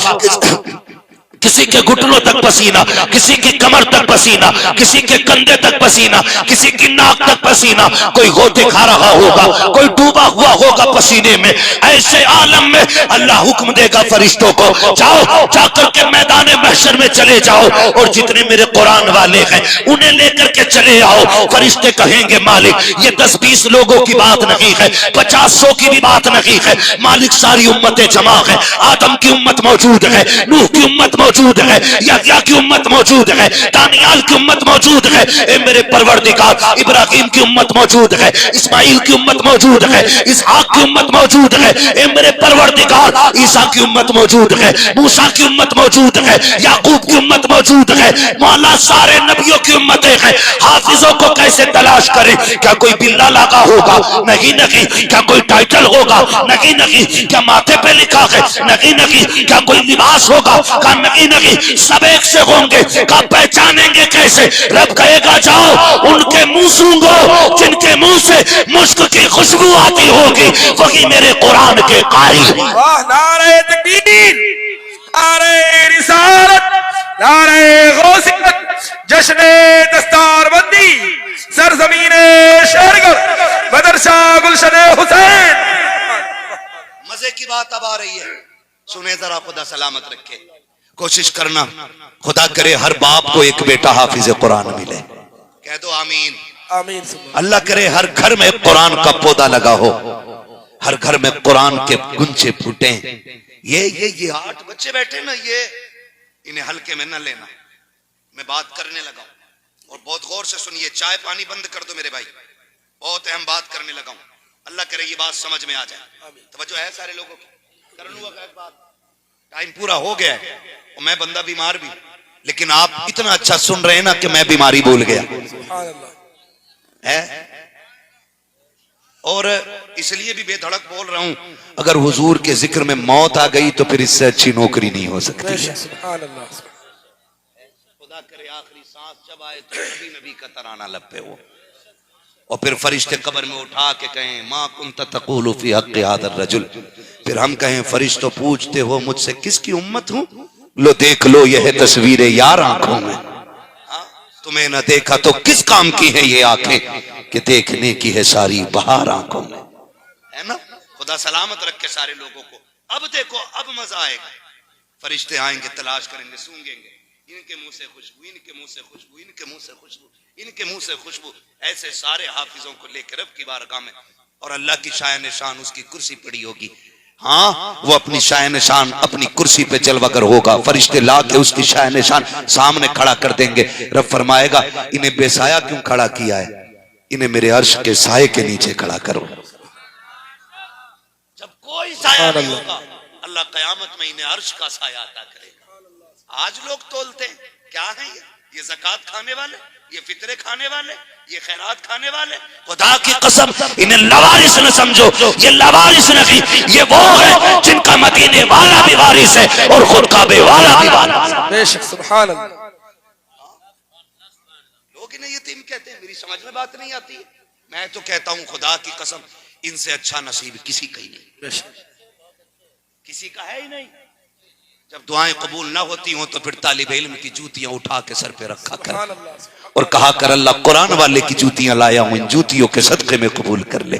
किसी के घुटनों तक पसीना, किसी की कमर तक पसीना, किसी के कंधे तक पसीना, किसी की नाक तक पसीना, कोई होते खा रहा होगा, कोई डूबा हुआ होगा पसीने में। ऐसे आलम में अल्लाह हुक्म देगा फरिश्तों को, जाओ जाकर के मैदान महशर में चले जाओ, और जितने मेरे कुरान वाले हैं उन्हें लेकर के चले आओ। फरिश्ते कहेंगे मालिक ये 10-20 लोगों की बात नहीं है, 50-100 की भी बात नहीं है, मालिक सारी उम्मतें जमा है, आदम की उम्मत मौजूद है, नूह की उम्मत मौजूद है, यहया की उम्मत मौजूद है, दानियाल की उम्मत मौजूद है, ए मेरे परवरदिगार इब्राहिम की उम्मत मौजूद है, इस्माइल की उम्मत मौजूद है, इसहाक की उम्मत मौजूद है, ए मेरे परवरदिगार ईसा की उम्मत मौजूद है, मूसा की उम्मत मौजूद है, याकूब की उम्मत मौजूद है। मौला सारे नबियों की उम्मतें हैं। हाफिजों को कैसे तलाश करें? क्या कोई बिल्ला लगा होगा? नहीं नहीं। क्या कोई टाइटल होगा? नहीं नहीं। क्या माथे पे लिखा है? नहीं नहीं। क्या कोई लिबास होगा? का नहीं नहीं। सब एक से होंगे, का पहचानेंगे कैसे? रब कहेगा जाओ उनके मुंह सूंघो जिनके मुंह से मुश्क की खुशबू आती होगी, वही मेरे कुरान के कारी। वाह, नारे तकबीर, नारे रिसालत, नारे गौसियत, जश्ने दस्तारबंदी, सरजमीने शेरगढ़, मदरसा गुलशने हुसैन। मजे की बात अब आ रही है। सुने जरा, खुदा सलामत रखे। कोशिश करना, खुदा करे हर बाप को एक बेटा हाफिज कुरान मिले। कह दो आमीन। आमीन। अल्लाह करे हर घर में कुरान का पौधा लगा हो, हर घर में कुरान के गुंचे फूटे। ये 8 बच्चे बैठे ना, ये इन्हें हल्के में न लेना। मैं बात करने लगा हूं और बहुत गौर से सुनिए। चाय पानी बंद कर दो मेरे भाई, बहुत अहम बात करने लगा हूं। अल्लाह करे ये बात समझ में आ जाए। तवज्जो है सारे लोगों की? टाइम पूरा हो गया है और मैं बंदा बीमार भी, लेकिन आप इतना अच्छा सुन रहे हैं ना कि मैं बीमारी भूल गया है। और इसलिए भी बेधड़क बोल रहा हूं, अगर हुजूर के जिक्र में मौत आ गई तो फिर इससे अच्छी नौकरी नहीं हो सकती है। खुदा करे आखिरी सांस जब आए तो नबी नबी का तराना लब पे हो, और फिर फरिश्ते कब्र में उठा के कहें मां कुंत तक़ूलु फी हक़्क़ि हाज़ा रजुल। फिर हम कहें फरिश्तों पूछते हो मुझसे किसकी उम्मत हूं? लो देख लो यह है तस्वीरें यार आंखों में। तुम्हें न देखा तो किस काम की है ये आंखें कि देखने की है सारी बहार आंखों में, है ना? खुदा सलामत रखे सारे लोगों को। अब देखो, अब मजा आएगा। फरिश्ते आएंगे, तलाश करेंगे, सूंघेंगे, इनके मुंह से खुशबू, इनके मुंह से खुशबू, इनके मुंह से खुशबू, इनके मुंह से खुशबू। ऐसे सारे हाफिजों को लेकर रब की बारगाह में, और अल्लाह की शान निशान उसकी कुर्सी पड़ी होगी। हाँ, वो अपनी शान निशान अपनी कुर्सी पे जलवागर होगा। फरिश्ते ला के उसकी शान निशान सामने खड़ा कर देंगे। रब फरमाएगा इन्हें बेसाया क्यों खड़ा किया है? इन्हें मेरे अर्श के साये के नीचे खड़ा करो। जब कोई साया नहीं होगा, अल्लाह कयामत में इन्हें अर्श का साया अता करेगा। आज लोग तोलते हैं, क्या है ये ज़कात खाने वाले, ये फितरे खाने वाले, ये खैरात खाने वाले। खुदा की कसम, इन्हें लवारिस न समझो। ये लवारिस नहीं, ये वो है जिनका मदीने वाला भी वारिस है और खुद काबे वाला भी वारिस है। बेशक, सुभान अल्लाह। लोग इन्हें यतीम कहते हैं, मेरी समझ में बात नहीं आती है। मैं तो कहता हूं खुदा की कसम, इनसे अच्छा नसीब किसी का ही नहीं, किसी का है ही नहीं। जब दुआएं कबूल ना होती हो तो फिर तालिब इल्म की जूतियां उठा के सर पे रखा कर और कहा कर अल्लाह कुरान वाले की जूतियां लाया हूं, इन जूतियों के सदके में कबूल कर ले।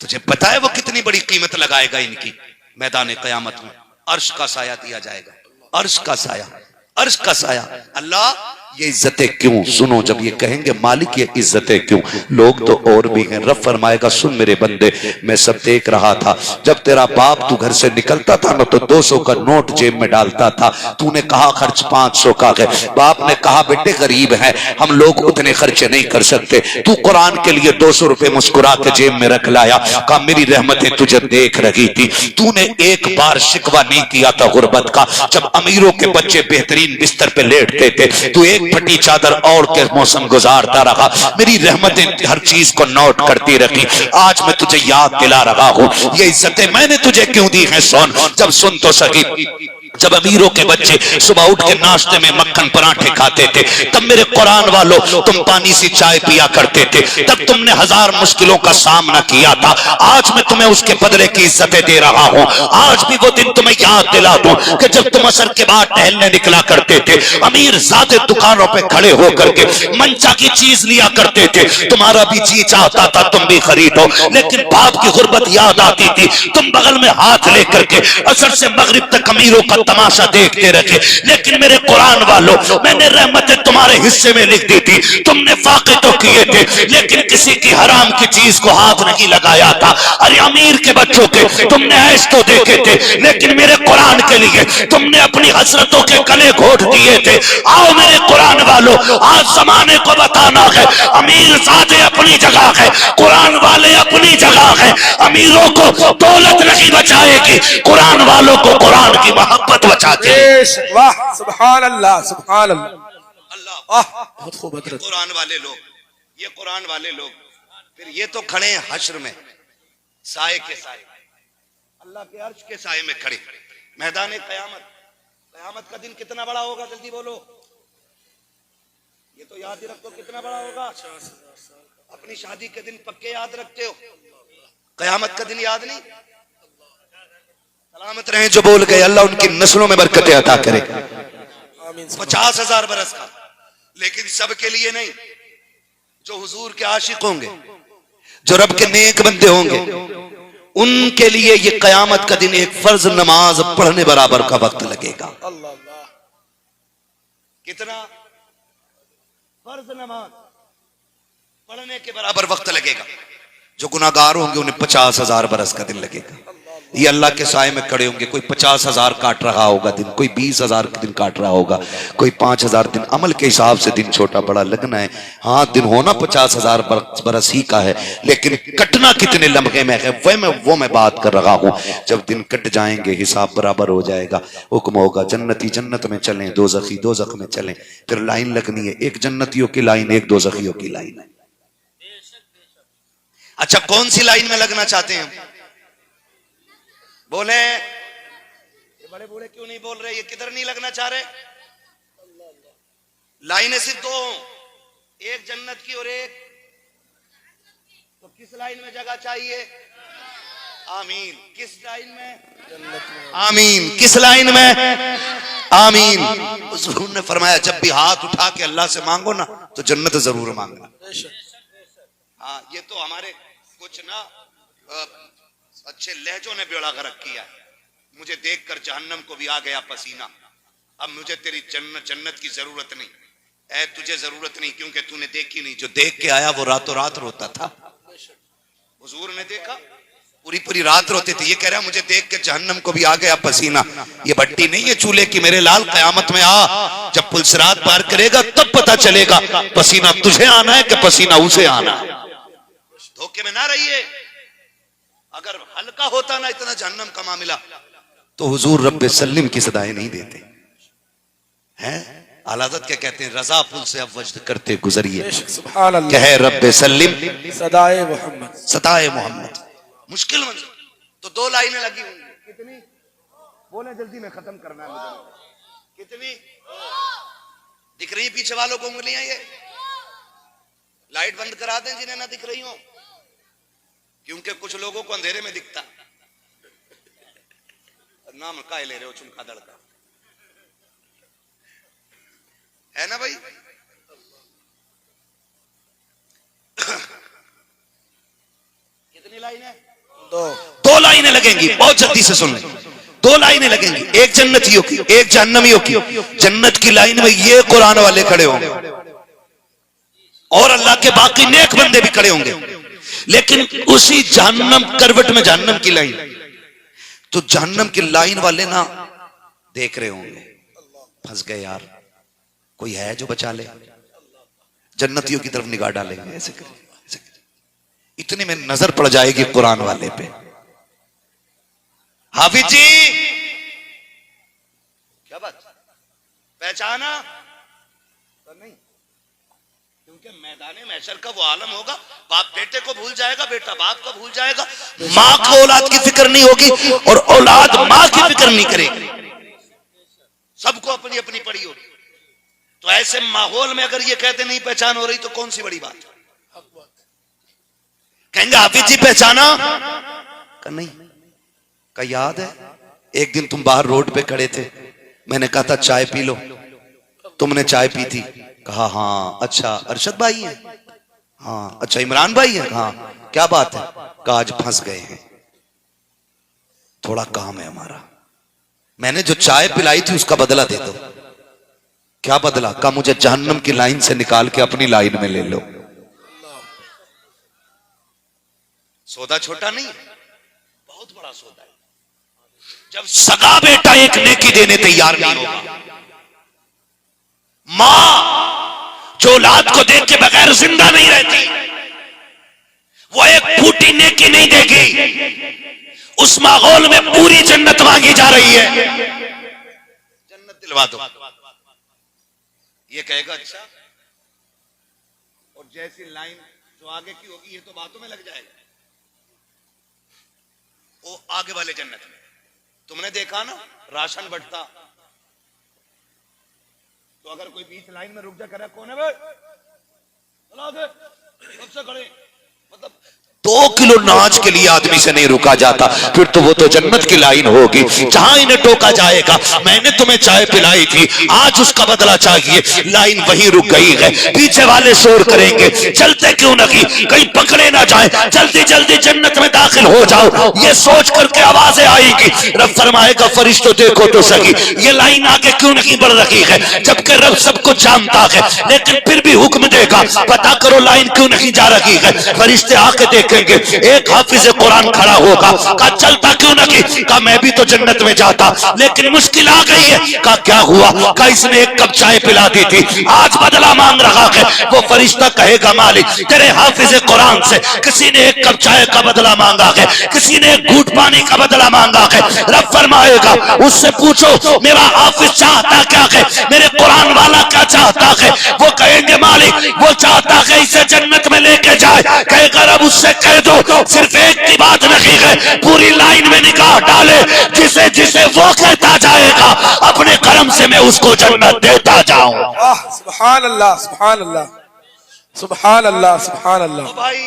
तुझे पता है वो कितनी बड़ी कीमत लगाएगा इनकी? मैदान क़यामत में अर्श का साया दिया जाएगा। अर्श का साया, अर्श का साया। अल्लाह ये इज्जतें क्यों? सुनो, जब ये कहेंगे मालिक ये इज्जतें क्यों, लोग तो और भी हैं। रब फरमाएगा सुन मेरे बंदे, मैं सब देख रहा था। जब तेरा बाप तू घर से निकलता था ना तो 200 का नोट जेब में डालता था। तूने कहा खर्च 500 का है। बाप ने कहा बेटे गरीब है, हम लोग उतने खर्चे नहीं कर सकते। तू कुरान के लिए 200 रुपए मुस्कुरा के जेब में रख लाया। कहा मेरी रहमतें तुझे देख रही थी। तूने एक बार शिकवा नहीं किया था गुर्बत का। जब अमीरों के बच्चे बेहतरीन बिस्तर पे लेटते थे, तू एक फटी चादर और के मौसम गुजारता रहा। मेरी रहमतें हर चीज को नोट करती रखी। आज मैं तुझे याद दिला रहा हूं, ये इज्जतें मैंने तुझे क्यों दी है। सुन, जब सुन तो सकी, जब अमीरों के बच्चे सुबह उठ के नाश्ते में मक्खन पराठे खाते थे, तब मेरे कुरान वालों तुम पानी सी चाय पिया करते थे। तब तुमने 1000 मुश्किलों का सामना किया था। आज मैं तुम्हें उसके बदले की इज्जतें दे रहा हूं। आज भी वो दिन तुम्हें याद दिला दूं कि जब तुम असर के बाद टहलने निकला करते थे, अमीर ज़ाते दुकानों पे खड़े होकर के मंचा की चीज लिया करते थे। तुम्हारा भी जी चाहता था तुम भी खरीदो, लेकिन बाप की गुर्बत याद आती थी। तुम बगल में हाथ लेकर के असर से मगरिब तक अमीरों का तमाशा देखते रहे। लेकिन मेरे कुरान वालों, मैंने रहमतें तुम्हारे हिस्से में लिख दी थी। तुमने फाके तो किए थे, लेकिन किसी की हराम की चीज को हाथ नहीं लगाया था। अरे अमीर के बच्चों के तुमने ऐश तो देखे थे, लेकिन मेरे कुरान के लिए तुमने अपनी हसरतों के गले घोट दिए थे। आओ मेरे कुरान वालों, आज जमाने को बताना है, अमीर ज़ाते अपनी जगह है, कुरान वाले अपनी जगह है। अमीरों को दौलत नहीं बचाएगी, कुरान वालों को कुरान की मोहब्बत बचाती है। वाह, सुभान अल्लाह, सुभान अल्लाह। वाह, बहुत खूब। कुरान वाले लोग, ये कुरान वाले लोग, फिर ये तो खड़े हैं हश्र में साए के साए, अल्लाह के अर्श के साए में खड़े। मैदान क़यामत, क़यामत का दिन कितना बड़ा होगा? जल्दी बोलो, ये तो याद ही रखो कितना बड़ा होगा। अपनी शादी के दिन पक्के याद रखते हो, क़यामत का दिन याद नहीं। सलामत रहे जो बोल गए, अल्लाह उनकी नस्लों में बरकतें अता करे। 50,000 बरस का, लेकिन सबके लिए नहीं। जो हुजूर के आशिक होंगे, जो रब के नेक बंदे होंगे, उनके लिए ये कयामत का दिन एक फर्ज नमाज पढ़ने बराबर का वक्त लगेगा। अल्लाह अल्लाह। कितना? फर्ज नमाज पढ़ने के बराबर वक्त लगेगा। जो गुनाहगार होंगे उन्हें 50,000 बरस का दिन लगेगा। ये अल्लाह के साए में खड़े होंगे, कोई 50,000 काट रहा होगा दिन, कोई 20,000 दिन काट रहा होगा, कोई 5,000 दिन। अमल के हिसाब से दिन छोटा बड़ा लगना है। हाँ, दिन होना 50,000 बरस ही का है, लेकिन कटना कितने लम्हे में है वो मैं बात कर रहा हूँ। जब दिन कट जाएंगे हिसाब बराबर हो जाएगा। हुक्म होगा जन्नती जन्नत में चलें, दोज़खी दोज़ख में चलें। फिर लाइन लगनी है, एक जन्नतियों की लाइन, एक दोज़खियों की लाइन है। अच्छा, कौन सी लाइन में लगना चाहते हैं? बोले। ये बड़े बूढ़े क्यों नहीं बोल रहे? ये किधर नहीं लगना चाह रहे? लाइनें सिर्फ दो, एक जन्नत की और एक, तो किस लाइन में जगह चाहिए? आमीन। किस लाइन में? आमीन। किस लाइन में? आमीन। हुजूर ने फरमाया जब भी हाथ उठा के अल्लाह से मांगो ना तो जन्नत जरूर मांगना। हाँ, ये तो हमारे कुछ ना अच्छे लहजों ने बेड़ा गर्क किया है। मुझे देखकर जहन्नम को भी आ गया पसीना। अब मुझे तेरी जन्नत की जरूरत नहीं है, तुझे जरूरत नहीं, क्योंकि तूने देखी नहीं। जो देख के आया वो रातों रात रोता था। हुजूर ने देखा, पूरी पूरी रात रोते थे। ये कह रहा मुझे देख के जहन्नम को भी आ गया पसीना। ये भट्टी नहीं है चूल्हे की मेरे लाल, कयामत में आ, जब पुलसरात पार करेगा तब पता चलेगा पसीना तुझे आना है कि पसीना उसे आना है। धोखे में ना रहिए। अगर हल्का होता ना इतना जहन्नम का मामला तो हुजूर रब्बे सल्लिम की सदाएं नहीं देते हैं। आलादत क्या कहते हैं? रजा पुल से अब वजद करते गुजरिए, सुभान अल्लाह। कहे रब्बे सल्लिम सदाए मोहम्मद, सदाए मोहम्मद। मुश्किल मंजिल। तो दो लाइनें लगी हुई। कितनी? बोले जल्दी में खत्म करना है मुझे। कितनी दिख रही? पीछे वालों को उंगलियां। ये लाइट बंद करा दें जिन्हें ना दिख रही हो, क्योंकि कुछ लोगों को अंधेरे में दिखता। नाम काय ले रहे हो चुमका दड़का, है ना भाई? कितनी लाइन है? दो लाइनें लगेंगी। बहुत जल्दी से सुन लें। दो लाइनें लगेंगी, एक जन्नतियों की, एक जहन्नमियों की। जन्नत की लाइन में ये कुरान वाले खड़े होंगे और अल्लाह के बाकी नेक बंदे भी खड़े होंगे। लेकिन उसी जहन्नम करवट में जहन्नम की लाइन, तो जहन्नम की लाइन वाले ना देख रहे होंगे, फंस गए यार, कोई है जो बचा ले। जन्नतियों की तरफ निगाह डालेंगे, ऐसे करें। इतने में नजर पड़ जाएगी कुरान वाले पे। हाफिज जी, क्या बात? पहचाना तो नहीं? क्योंकि मैदाने महशर का वो आलम होगा, बाप बेटे को भूल जाएगा, बेटा बाप को भूल जाएगा, माँ को औलाद की फिक्र नहीं होगी और औलाद माँ की फिक्र नहीं करेगी। सबको अपनी अपनी पड़ी होगी। तो ऐसे माहौल में अगर ये कहते नहीं पहचान हो रही तो कौन सी बड़ी बात है? कहेंगे हाफिज जी पहचाना? नहीं का याद है एक दिन तुम बाहर रोड पे खड़े थे, मैंने कहा था चाय पी लो, तुमने चाय पी थी। कहा हाँ। अच्छा अरशद भाई है? हाँ। अच्छा इमरान भाई है? हाँ। क्या बात है? कहा आज फंस गए हैं, थोड़ा काम है हमारा। मैंने जो चाय पिलाई थी उसका बदला दे दो। क्या बदला? कहा मुझे जहन्नम की लाइन से निकाल के अपनी लाइन में ले लो। सौदा छोटा नहीं है, बहुत बड़ा सौदा है। जब सगा बेटा एक नेकी देने तैयार नहीं होगा, मां जो औलाद को देख के बगैर जिंदा नहीं रहती, वो एक फूटी नेकी नहीं देगी। उस माहौल में पूरी जन्नत मांगी जा रही है। जन्नत दिलवा दो। ये कहेगा अच्छा, और जैसी लाइन जो आगे की होगी ये तो बातों में लग जाएगा। वो आगे वाले जन्नत में तुमने देखा ना राशन बंटता, तो अगर कोई बीच लाइन में रुक जा, करे कौन है भाई, चलो आगे, सबसे खड़े, मतलब 2 किलो नाज के लिए आदमी से नहीं रुका जाता, फिर तो वो तो जन्नत की लाइन होगी जहां इन्हें टोका जाएगा। मैंने तुम्हें चाय पिलाई थी, आज उसका बदला चाहिए। लाइन वहीं रुक गई है। पीछे वाले शोर करेंगे, चलते क्यों नहीं, कहीं पकड़े ना जाए, जल्दी जल्दी जन्नत में दाखिल हो जाओ। ये सोच करके आवाजें आएगी। रब फरमाएगा फरिश्तों देखो तो सही, ये लाइन आगे क्यों नहीं बढ़ रही है, जबकि रब सब कुछ जानता है, लेकिन फिर भी हुक्म देगा पता करो लाइन क्यों नहीं जा रही है। फरिश्ते आके देखेंगे, एक हाफिज कुरान खड़ा होगा, कहा चलता क्यों नहीं, कहा मैं भी तो जन्नत में जाता, लेकिन मुश्किल आ गई है। कहा क्या हुआ, कहा इसने एक कप चाय पिला दी थी, आज बदला मांग रहा है। वो फरिश्ता कहेगा मालिक तेरे हाफिज कुरान से किसी ने एक कप चाय का बदला मांगा है, किसी ने एक घूंट पानी का बदला मांगा है। रब फरमाएगा उससे पूछो मेरा हाफिज चाहता क्या है, मेरे कुरान वाला क्या चाहता है। वो कहेंगे मालिक वो चाहता है इसे जन्नत में लेके जाए। कहेगा रब उससे कह दो सिर्फ एक की बात नहीं है, पूरी लाइन में निकाह डाले, जिसे जिसे वो कहता जाएगा अपने कर्म से मैं उसको जन्नत देता जाऊं। सुभान अल्लाह, सुभान अल्लाह, सुभान अल्लाह, सुभान अल्लाह, भाई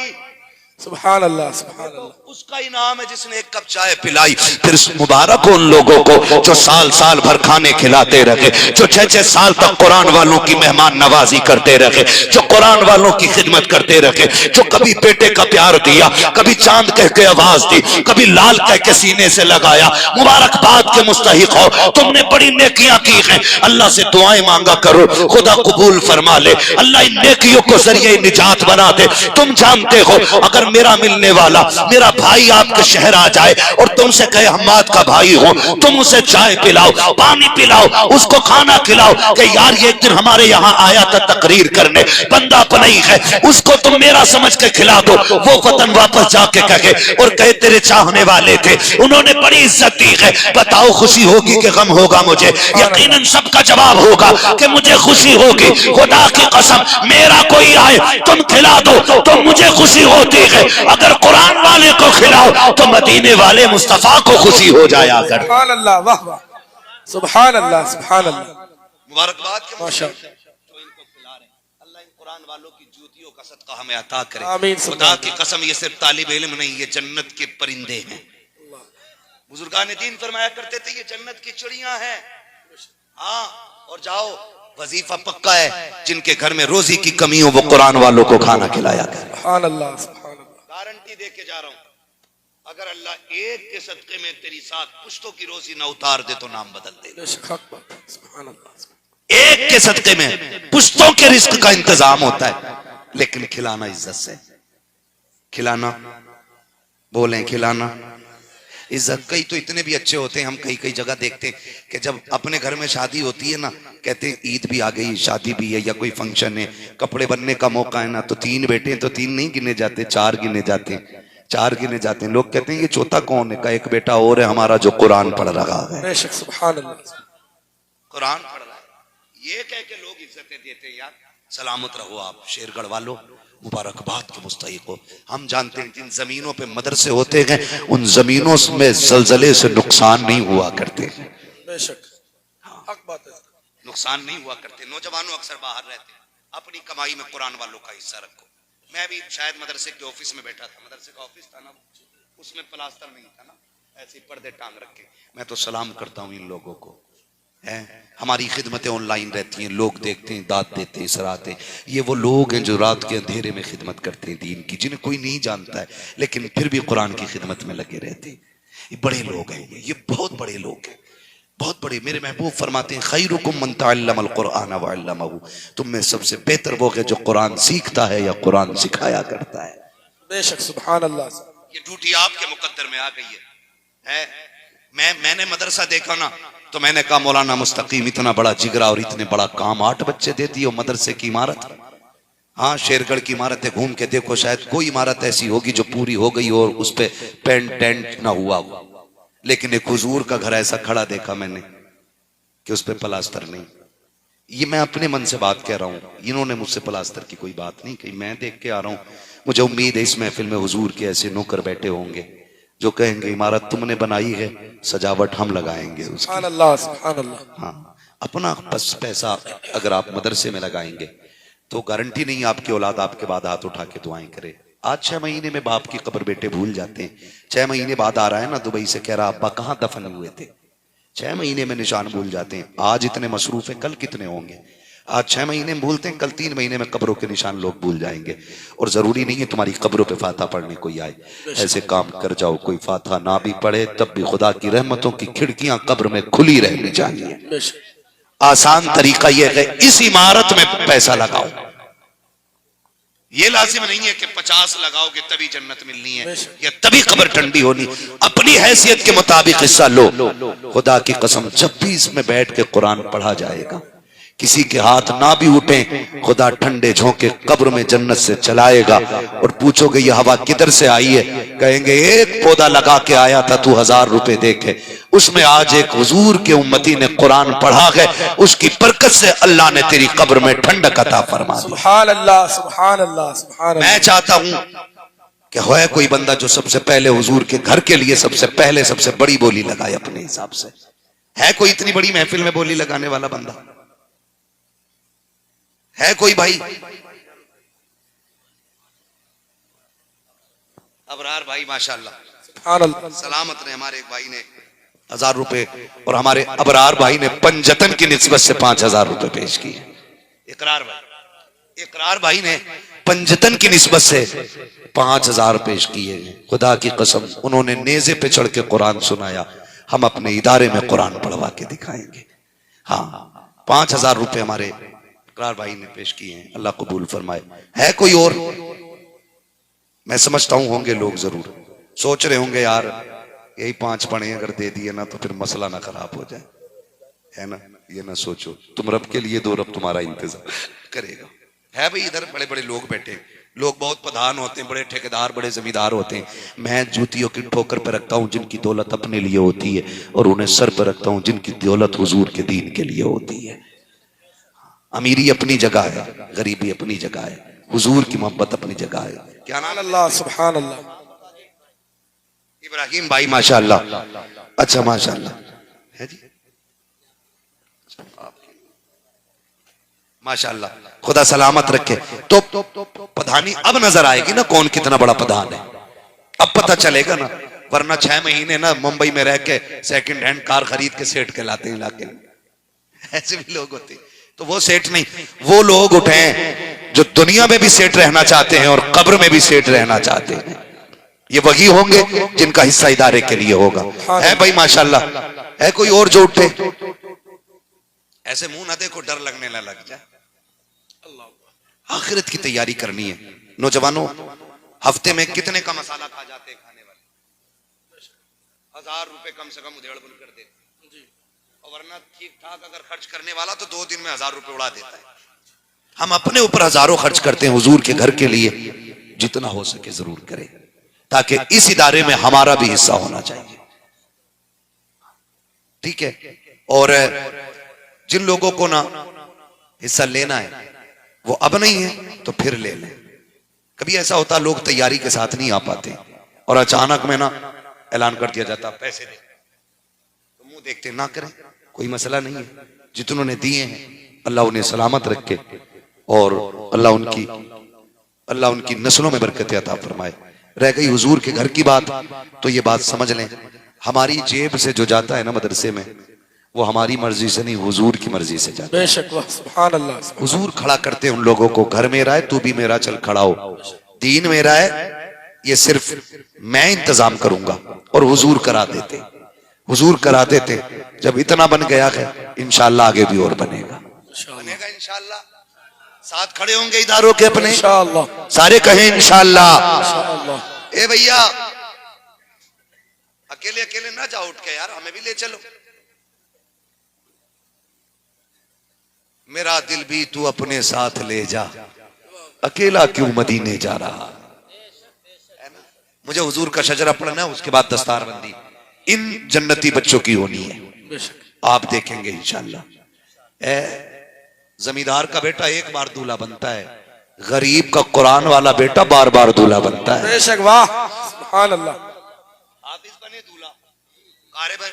सुभान अल्लाह, सुभान अल्लाह। उसका इनाम है जिसने एक कप चाय पिलाई। फिर मुबारक हो उन लोगों को जो साल साल भर खाने खिलाते रहे, जो 6-6 साल तक कुरान वालों की मेहमान नवाजी करते रहे, जो कुरान वालों की खिदमत करते रहे, जो कभी बेटे का प्यार दिया, कभी चांद कह के आवाज दी, कभी लाल कह के सीने से लगाया। मुबारकबाद के मुस्तहिक हो, तुमने बड़ी नेकियां की हैं। अल्लाह से दुआएं मांगा करो, खुदा कबूल फरमा ले, अल्लाह इन नेकियों को जरिए निजात बना दे। तुम जानते हो अगर मेरा मिलने वाला मेरा भाई आपके शहर आ जाए और तुमसे कहे हम्माद का भाई हो, तुम उसे चाय पिलाओ, पानी पिलाओ, उसको खाना खिलाओ कि यार ये एक दिन हमारे यहाँ आया था तकरीर करने, बंदा अपनी है, उसको तुम मेरा समझ के खिला दो। वो वतन वापस जाके कहे और कहे तेरे चाहने वाले थे, उन्होंने बड़ी इज्जत दी है, बताओ खुशी होगी कि गम होगा मुझे। यकीनन सबका जवाब होगा कि मुझे खुशी होगी। खुदा की कसम मेरा कोई आए तुम खिला दो तो मुझे खुशी होती है, अगर कुरान वाले को खिलाओ तो मदीने वाले मुस्तफा को खुशी हो जाया कर। सुभान अल्लाह, वाह वाह, सुभान अल्लाह, सुभान अल्लाह। मुबारकबाद के माशा जो इनको खिला रहे, अल्लाह इन कुरान वालों की जूतियों का सदका हमें अता करे। आमीन। खुदा की कसम ये सिर्फ तालिब इल्म नहीं, ये जन्नत के परिंदे हैं। बुजुर्गान दीन फरमाया करते थे ये जन्नत की चिड़ियां हैं। हाँ, और जाओ वजीफा पक्का है, जिनके घर में रोजी की कमी हो वो कुरान वालों को खाना खिलाया कर। सुभान अल्लाह, सुभान अल्लाह। गारंटी दे के जा रहा हूं, अगर अल्लाह एक के सदके में तेरी 7 पुश्तों की रोजी ना उतार दे तो नाम बदल दे। बेशक हक बात है, सुभान अल्लाह। एक के सदके में पुश्तों के रिस्क का इंतजाम होता है, लेकिन खिलाना इज्जत से, खिलाना, बोलें खिलाना इज्जत। कई तो इतने भी अच्छे होते हैं, हम कई कई जगह देखते हैं कि जब अपने घर में शादी होती है ना, कहते हैं ईद भी आ गई, शादी भी है या कोई फंक्शन है, कपड़े बनने का मौका है ना, तो 3 बेटे हैं तो 3 नहीं गिने जाते, 4 गिने जाते हैं, 4 गिने जाते हैं। लोग कहते हैं ये चौथा कौन है, का एक बेटा और है हमारा जो कुरान पढ़ रहा है। बेशक सुभान अल्लाह, कुरान पढ़ रहा है, ये कह के लोग इज्जतें देते हैं। यार सलामत रहो आप शेरगढ़ वालों, मुबारकबाद के मुस्तहिक हो। हम जानते हैं जिन जमीनों पे मदरसे होते हैं उन जमीनों में जलजले से नुकसान नहीं हुआ करते। बेशक हक बात है, नुकसान नहीं हुआ करते। नौजवानों अक्सर बाहर रहते हैं, अपनी कमाई में कुरान वालों का हिस्सा रखो। मैं भी शायद मदरसे के ऑफिस में बैठा था, मदरसे का ऑफिस था ना, उसमें प्लास्टर नहीं था ना, ऐसे पर्दे टांग रखे। मैं तो सलाम करता हूँ इन लोगों को, है हमारी खिदमतें ऑनलाइन रहती हैं, लोग देखते हैं, दाद देते हैं, सराहते हैं। ये वो लोग हैं जो रात के अंधेरे में खिदमत करते हैं दीन की, जिन्हें कोई नहीं जानता है लेकिन फिर भी कुरान की खिदमत में लगे रहते हैं। ये बड़े लोग हैं, ये बहुत बड़े लोग हैं, बहुत बड़े। मेरे महबूब फरमाते हैं खैरुकुम मन तअल्लमल कुरान व अल्लमहु, तुम में सबसे बेहतर वो है जो कुरान सीखता है या कुरान सिखाया करता है। बेशक सुभान अल्लाह। ये ड्यूटी आपके मुकद्दर में आ गई है। मैंने मदरसा देखा ना तो मैंने कहा मौलाना मुस्तकीम इतना बड़ा जिगरा और इतने बड़ा काम, 8 बच्चे देती है मदरसे की इमारत। हाँ शेरगढ़ की इमारत है, घूम के देखो, शायद कोई इमारत ऐसी होगी जो पूरी हो गई और उस पे पेंट टेंट ना हुआ हो, लेकिन एक हुजूर का घर ऐसा खड़ा देखा मैंने कि उस पे प्लास्टर नहीं। ये मैं अपने मन से बात कह रहा हूँ, इन्होंने मुझसे प्लास्टर की कोई बात नहीं कही, मैं देख के आ रहा हूँ। मुझे उम्मीद है इस महफिल में हुजूर के ऐसे नौकर बैठे होंगे जो कहेंगे इमारत तुमने बनाई है, सजावट हम लगाएंगे उसकी। सुभान अल्लाह, सुभान अल्लाह। हाँ, अपना पैसा अगर आप मदरसे में लगाएंगे तो गारंटी नहीं आपकी औलाद आपके बाद हाथ उठा के दुआएं करे। आज 6 महीने में बाप की कब्र बेटे भूल जाते हैं। 6 महीने बाद आ रहा है ना दुबई से, कह रहा अब्बा कहाँ दफन हुए थे। 6 महीने में निशान भूल जाते हैं। आज इतने मसरूफ है, कल कितने होंगे। आज 6 महीने में भूलते हैं, कल 3 महीने में कब्रों के निशान लोग भूल जाएंगे। और जरूरी नहीं है तुम्हारी कब्रों पे फाता पढ़ने कोई आए। ऐसे काम कर जाओ कोई फाता ना भी पढ़े तब भी खुदा की रहमतों की खिड़कियां कब्र में खुली रहनी चाहिए। आसान तरीका यह है इस इमारत में पैसा लगाओ। ये लाजिम नहीं है कि 50 लगाओगे तभी जन्नत मिलनी है या तभी कब्र ठंडी होनी। अपनी हैसियत के मुताबिक हिस्सा लो। खुदा की कसम जब भी इसमें बैठ के कुरान पढ़ा जाएगा, किसी के हाथ ना भी उठे, खुदा ठंडे झोंके कब्र में जन्नत से चलाएगा। और पूछोगे ये हवा किधर से आई है, कहेंगे एक पौधा लगा के आया था तू 1000 रुपए देके, उसमें आज एक हुजूर के उम्मती ने कुरान पढ़ा है, उसकी बरकत से अल्लाह ने तेरी कब्र में ठंडक अता फरमा दी। सुभान अल्लाह, सुभान अल्लाह, सुभान अल्लाह। मैं चाहता हूं कि होए कोई बंदा जो सबसे पहले हुजूर के घर के लिए सबसे पहले सबसे बड़ी बोली लगाए अपने हिसाब से। है कोई इतनी बड़ी महफिल में बोली लगाने वाला बंदा? है कोई भाई? अबरार भाई माशाल्लाह सलामत ने, हमारे एक भाई ने 1000 रुपए और हमारे अबरार भाई ने पंजतन की निस्बत से 5000 रुपए पेश किए। इकरार भाई ने पंजतन की निस्बत से 5000 पेश किए। खुदा की कसम उन्होंने नेज़े पे चढ़ के कुरान सुनाया। हम अपने इदारे में कुरान पढ़वा के दिखाएंगे। हाँ, 5000 रुपए हमारे इकरार भाई ने पेश किए हैं, अल्लाह कबूल फरमाए। है कोई और? मैं समझता हूं होंगे लोग, जरूर सोच रहे होंगे यार यही 5 पढ़े अगर दे दिए ना तो फिर मसला ना खराब हो जाए, है ना। ये ना सोचो, तुम रब के लिए दो, रब तुम्हारा इंतजार करेगा। है भाई इधर बड़े बड़े लोग बैठे, लोग बहुत प्रधान होते हैं, बड़े ठेकेदार, बड़े जमींदार होते हैं। मैं जूतियों की ठोकर पर रखता हूं जिनकी दौलत अपने लिए होती है, और उन्हें सर पर रखता हूं जिनकी दौलत हुजूर के दीन के लिए होती है। अमीरी अपनी जगह है, गरीबी अपनी जगह है, हुजूर की मोहब्बत अपनी जगह है। क्या नाम? अल्लाह, सुभान अल्लाह। इब्राहिम भाई माशाअल्लाह। अच्छा माशाअल्लाह है जी, माशाअल्लाह, खुदा सलामत रखे। तो प्रधानी अब नजर आएगी ना कौन कितना बड़ा प्रधान है, अब पता चलेगा ना। वरना 6 महीने ना मुंबई में रह के सेकंड हैंड कार खरीद के सेठ कहलाते हैं इलाके में। ऐसे भी लोग होते हैं। तो वो सेठ नहीं, वो लोग उठे जो दुनिया में भी सेठ रहना चाहते हैं और कब्र में भी सेठ रहना चाहते हैं। ये वही होंगे जिनका हिस्सा इदारे के लिए होगा। है भाई माशाल्लाह। है कोई और जो उठे? ऐसे मुंह ना देखो, डर लगने ना लग जाए। आखिरत की तैयारी करनी है। नौजवानों, हफ्ते में कितने का मसाला खा जाते हैं खाने वाले? 1000 रुपए कम से कम उधेड़ बुन कर देते, और वरना ठीक ठाक अगर खर्च करने वाला तो 2 दिन में 1000 रुपए उड़ा देता है। हम अपने ऊपर हजारों खर्च करते हैं हुजूर के घर के लिए। जितना हो सके जरूर करें, ताकि इस इदारे में हमारा भी हिस्सा होना चाहिए, ठीक है। और जिन लोगों को ना हिस्सा लेना है वो अब नहीं है तो फिर ले लें। कभी ऐसा होता लोग तैयारी के साथ नहीं आ पाते और अचानक में ना ऐलान कर दिया जाता पैसे दे, तो मुंह देखते ना करें, कोई मसला नहीं है। जितनों ने दिए हैं अल्लाह उन्हें सलामत रखे और अल्लाह उनकी नस्लों में बरकत अता फरमाए। रह गई हुजूर के घर की बात, तो ये बात समझ लें, हमारी जेब से जो जाता है ना मदरसे में, वो हमारी मर्जी से नहीं, हुजूर की मर्जी से जाता है। बेशक, सुभान अल्लाह। हुजूर खड़ा करते हैं उन लोगों को, घर मेरा है तू भी मेरा, चल खड़ा हो, दीन मेरा है, ये सिर्फ मैं इंतजाम करूंगा। और हुजूर करा देते, हुजूर करा देते। जब इतना बन गया है इंशाअल्लाह आगे भी और बनेगा इंशाअल्लाह। साथ खड़े होंगे इदारों के अपने इंशाअल्लाह, सारे कहें इंशाअल्लाह। ए भैया अकेले अकेले ना जाओ उठ के, यार हमें भी ले चलो। मेरा दिल भी तू अपने साथ ले जा, अकेला क्यों मदीने जा रहा। मुझे हुजूर का शजरा पढ़ना है, उसके बाद दस्तारबंदी इन जन्नती बच्चों की होनी है, आप देखेंगे इंशाअल्लाह। जमींदार का बेटा एक बार दूल्हा बनता है, गरीब का कुरान वाला बेटा बार बार दूल्हा बनता है। बेशक, वाह, सुभान अल्लाह। हाफिज बने दूल्हा,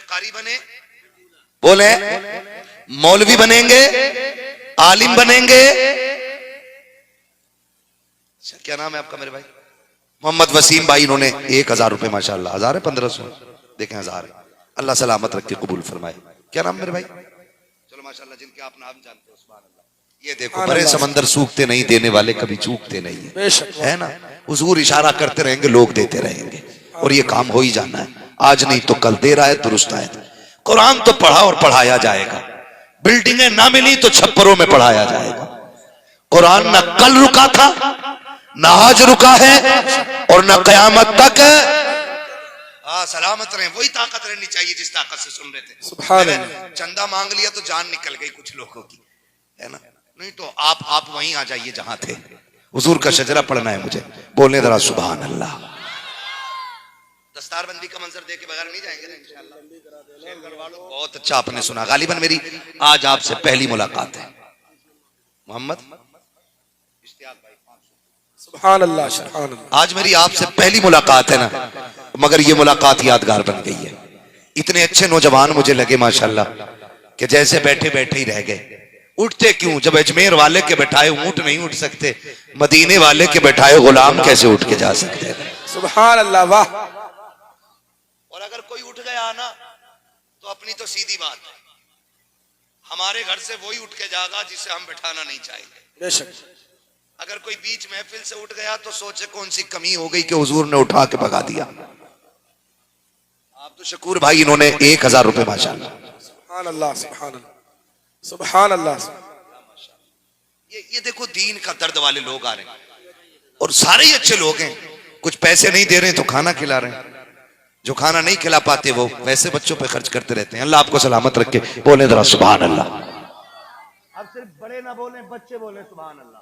कारी बने, बोले मौलवी बनेंगे, आलिम बनेंगे। क्या नाम है आपका मेरे भाई? मोहम्मद वसीम भाई इन्होंने 1000 रुपए, माशाल्लाह 1000 है 1500 देखें 1000 है। अल्लाह सलामत रख के कबूल फरमाए। क्या नाम मेरे भाई? चलो माशाल्लाह, जिनके आप नाम जानते हो सुभान अल्लाह। ये देखो बड़े समंदर सूखते नहीं, देने वाले कभी चूकते नहीं है, है ना। हुजूर इशारा करते रहेंगे, लोग देते रहेंगे और ये काम हो ही जाना है। आज नहीं तो कल, दे रहा है दुरुस्त है। कुरान तो पढ़ा और पढ़ाया जाएगा, बिल्डिंगें ना मिली तो छप्परों में पढ़ाया जाएगा। कुरान ना कल रुका था, ना आज रुका है और ना कयामत तक। सलामत रहे, वही ताकत रहनी चाहिए जिस ताकत से सुन रहे थे। सुभान अल्लाह। चंदा मांग लिया तो जान निकल गई कुछ लोगों की, है ना। नहीं तो आप वहीं आ जाइए जहां थे। हुजूर का शजरा पढ़ना है मुझे, बोलने जरा सुभान अल्लाह। दस्तारबंदी का मंजर देख के बगैर नहीं जाएंगे ना इंशाअल्लाह। बहुत अच्छा आपने सुना। गालिबन मेरी आज आपसे पहली मुलाकात है मोहम्मद इश्तियाक भाई। सुभान अल्लाह, सुभान अल्लाह। आज मेरी आपसे पहली मुलाकात है ना, मगर ये मुलाकात यादगार बन गई है। इतने अच्छे नौजवान मुझे लगे माशाल्लाह कि जैसे बैठे बैठे ही रह गए। उठते क्यों? जब अजमेर वाले के बैठाए ऊंट नहीं उठ सकते, मदीने वाले के बैठाए गुलाम कैसे उठ के जा सकते हैं? सुभान अल्लाह, वाह। और अगर कोई उठ गया ना तो अपनी तो सीधी बात है, हमारे घर से वही उठ के जाएगा जिसे हम बैठाना नहीं चाहेंगे। बेशक। अगर कोई बीच महफिल से उठ गया तो सोचे कौन सी कमी हो गई कि हुजूर ने उठा के भगा दिया। आप तो शकूर भाई इन्होंने 1000 रुपए, माशाल्लाह। सुभान अल्लाह, सुभान अल्लाह, सुभान अल्लाह। ये देखो दीन का दर्द वाले लोग आ रहे हैं और सारे ही अच्छे लोग हैं। कुछ पैसे नहीं दे रहे हैं तो खाना खिला रहे हैं, जो खाना नहीं खिला पाते वो वैसे बच्चों पे खर्च करते रहते हैं। अल्लाह आपको सलामत रखे, बोले जरा सुभान अल्लाह। अब सिर्फ बड़े ना बोले, बच्चे बोले सुभान अल्लाह।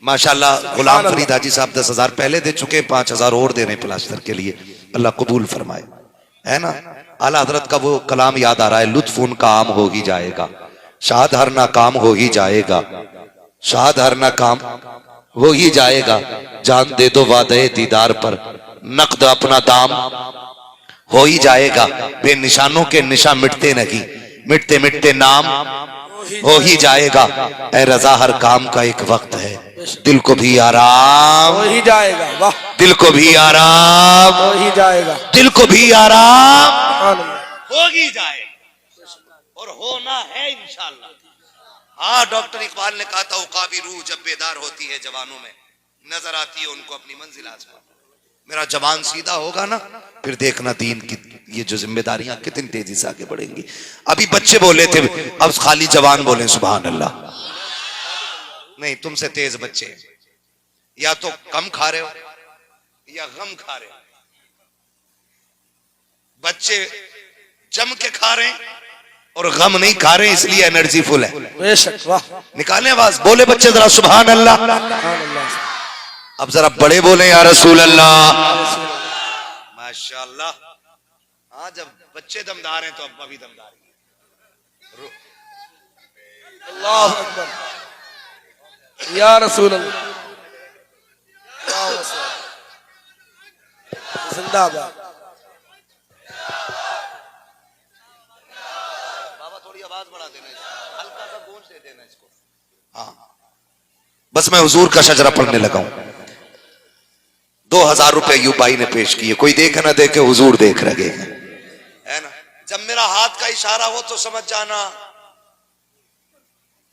माशाल्लाह गुलाम फरीद हाजी साहब 10,000 पहले दे चुके, 5,000 और दे रहे हैं प्लास्टर के लिए। अल्लाह कबूल फरमाए, है ना। आला हजरत का वो कलाम याद आ रहा है, लुत्फ उनका आम हो ही जाएगा, शाद हर ना काम हो ही जाएगा, शाद हर ना काम हो ही जाएगा, जान दे दो वादे दीदार पर, नकद अपना दाम हो ही जाएगा। बेनिशानों के निशा मिटते नहीं, मिटते मिटते नाम हो ही जाएगा। ए रजा हर काम का एक वक्त है, दिल को भी आराम हो ही जाएगा, वाह। दिल को भी आराम हो ही जाएगा, दिल को भी आराम सुभान अल्लाह। हो ही जाएगा और होना है इंशाअल्लाह। हाँ, डॉक्टर इकबाल ने कहा था, उकाबी रूह जब बेदार होती है जवानों में, नजर आती है उनको अपनी मंजिल आसमान। मेरा जवान सीधा होगा ना, फिर देखना दीन की ये जो जिम्मेदारियां कितनी तेजी से आगे बढ़ेंगी। अभी बच्चे बोले थे, अब खाली जवान बोले सुभान अल्लाह। नहीं, तुमसे तेज बच्चे या तो कम खा रहे हो या गम खा रहे हो। बच्चे जम के खा रहे हैं और गम नहीं खा रहे, इसलिए एनर्जी फुल है। बेशक, वाह। निकालें आवाज, बोले बच्चे जरा सुभान अल्लाह। सुभान अल्लाह। अब जरा बड़े बोले या रसूल अल्लाह। माशाअल्लाह। हाँ, जब बच्चे दमदार हैं तो अब्बा भी दमदार है। अल्लाह अकबर, या रसूल अल्लाह, जिंदाबाद। बाबा थोड़ी आवाज बढ़ा देना, हल्का सा गूंज दे देना इसको। हाँ, बस मैं हुजूर का शजरा पढ़ने लगा हूं। 2000 रुपए अय्यूब भाई ने पेश किए। कोई देखे ना देखे, हुजूर देख रहे हैं, है ना। जब मेरा हाथ का इशारा हो तो समझ जाना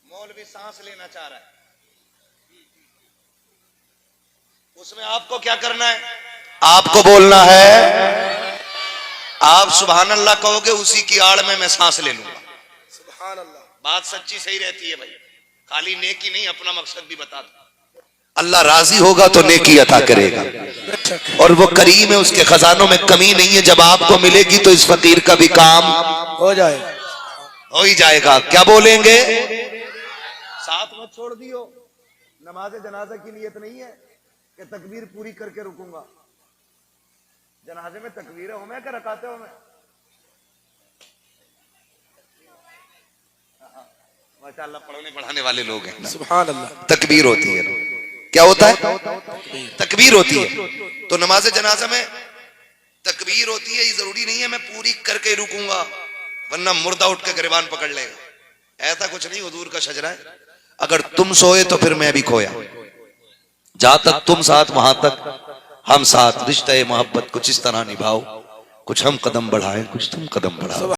मौलवी सांस लेना चाह रहा है। उसमें आपको क्या करना है? आपको बोलना है, आप सुभान अल्लाह कहोगे, उसी की आड़ में मैं सांस ले लूंगा। सुभान अल्लाह। बात सच्ची सही रहती है भाई, खाली नेकी नहीं, अपना मकसद भी बता दो। अल्लाह राजी होगा तो नेकी अता करेगा और वो करीम है, उसके खजानों में कमी नहीं है। जब आपको मिलेगी तो इस फकीर का भी काम हो जाएगा, हो ही जाएगा। क्या बोलेंगे? साथ मत छोड़ दियो। नमाज जनाजा की नियत नहीं है कि तकबीर पूरी करके रुकूंगा। जनाजे में तकबीर हो मैं क्या रकाते हो मैं। माशाअल्लाह पढ़ने पढ़ाने वाले लोग हैं। सुभान अल्लाह। तकबीर होती है, क्या होता है? तकबीर होती है। तो नमाज जनाजा में तकबीर होती है, ये जरूरी नहीं है मैं पूरी करके रुकूंगा, वरना मुर्दा उठ के गिरबान पकड़ लेगा। ऐसा कुछ नहीं, हुजूर का शजरा है। अगर तुम सोए तो फिर मैं भी खोया। जहां तक तुम साथ वहां तक हम साथ। रिश्ते मोहब्बत कुछ इस तरह निभाओ, कुछ हम कदम बढ़ाएं, कुछ तुम कदम बढ़ाओ।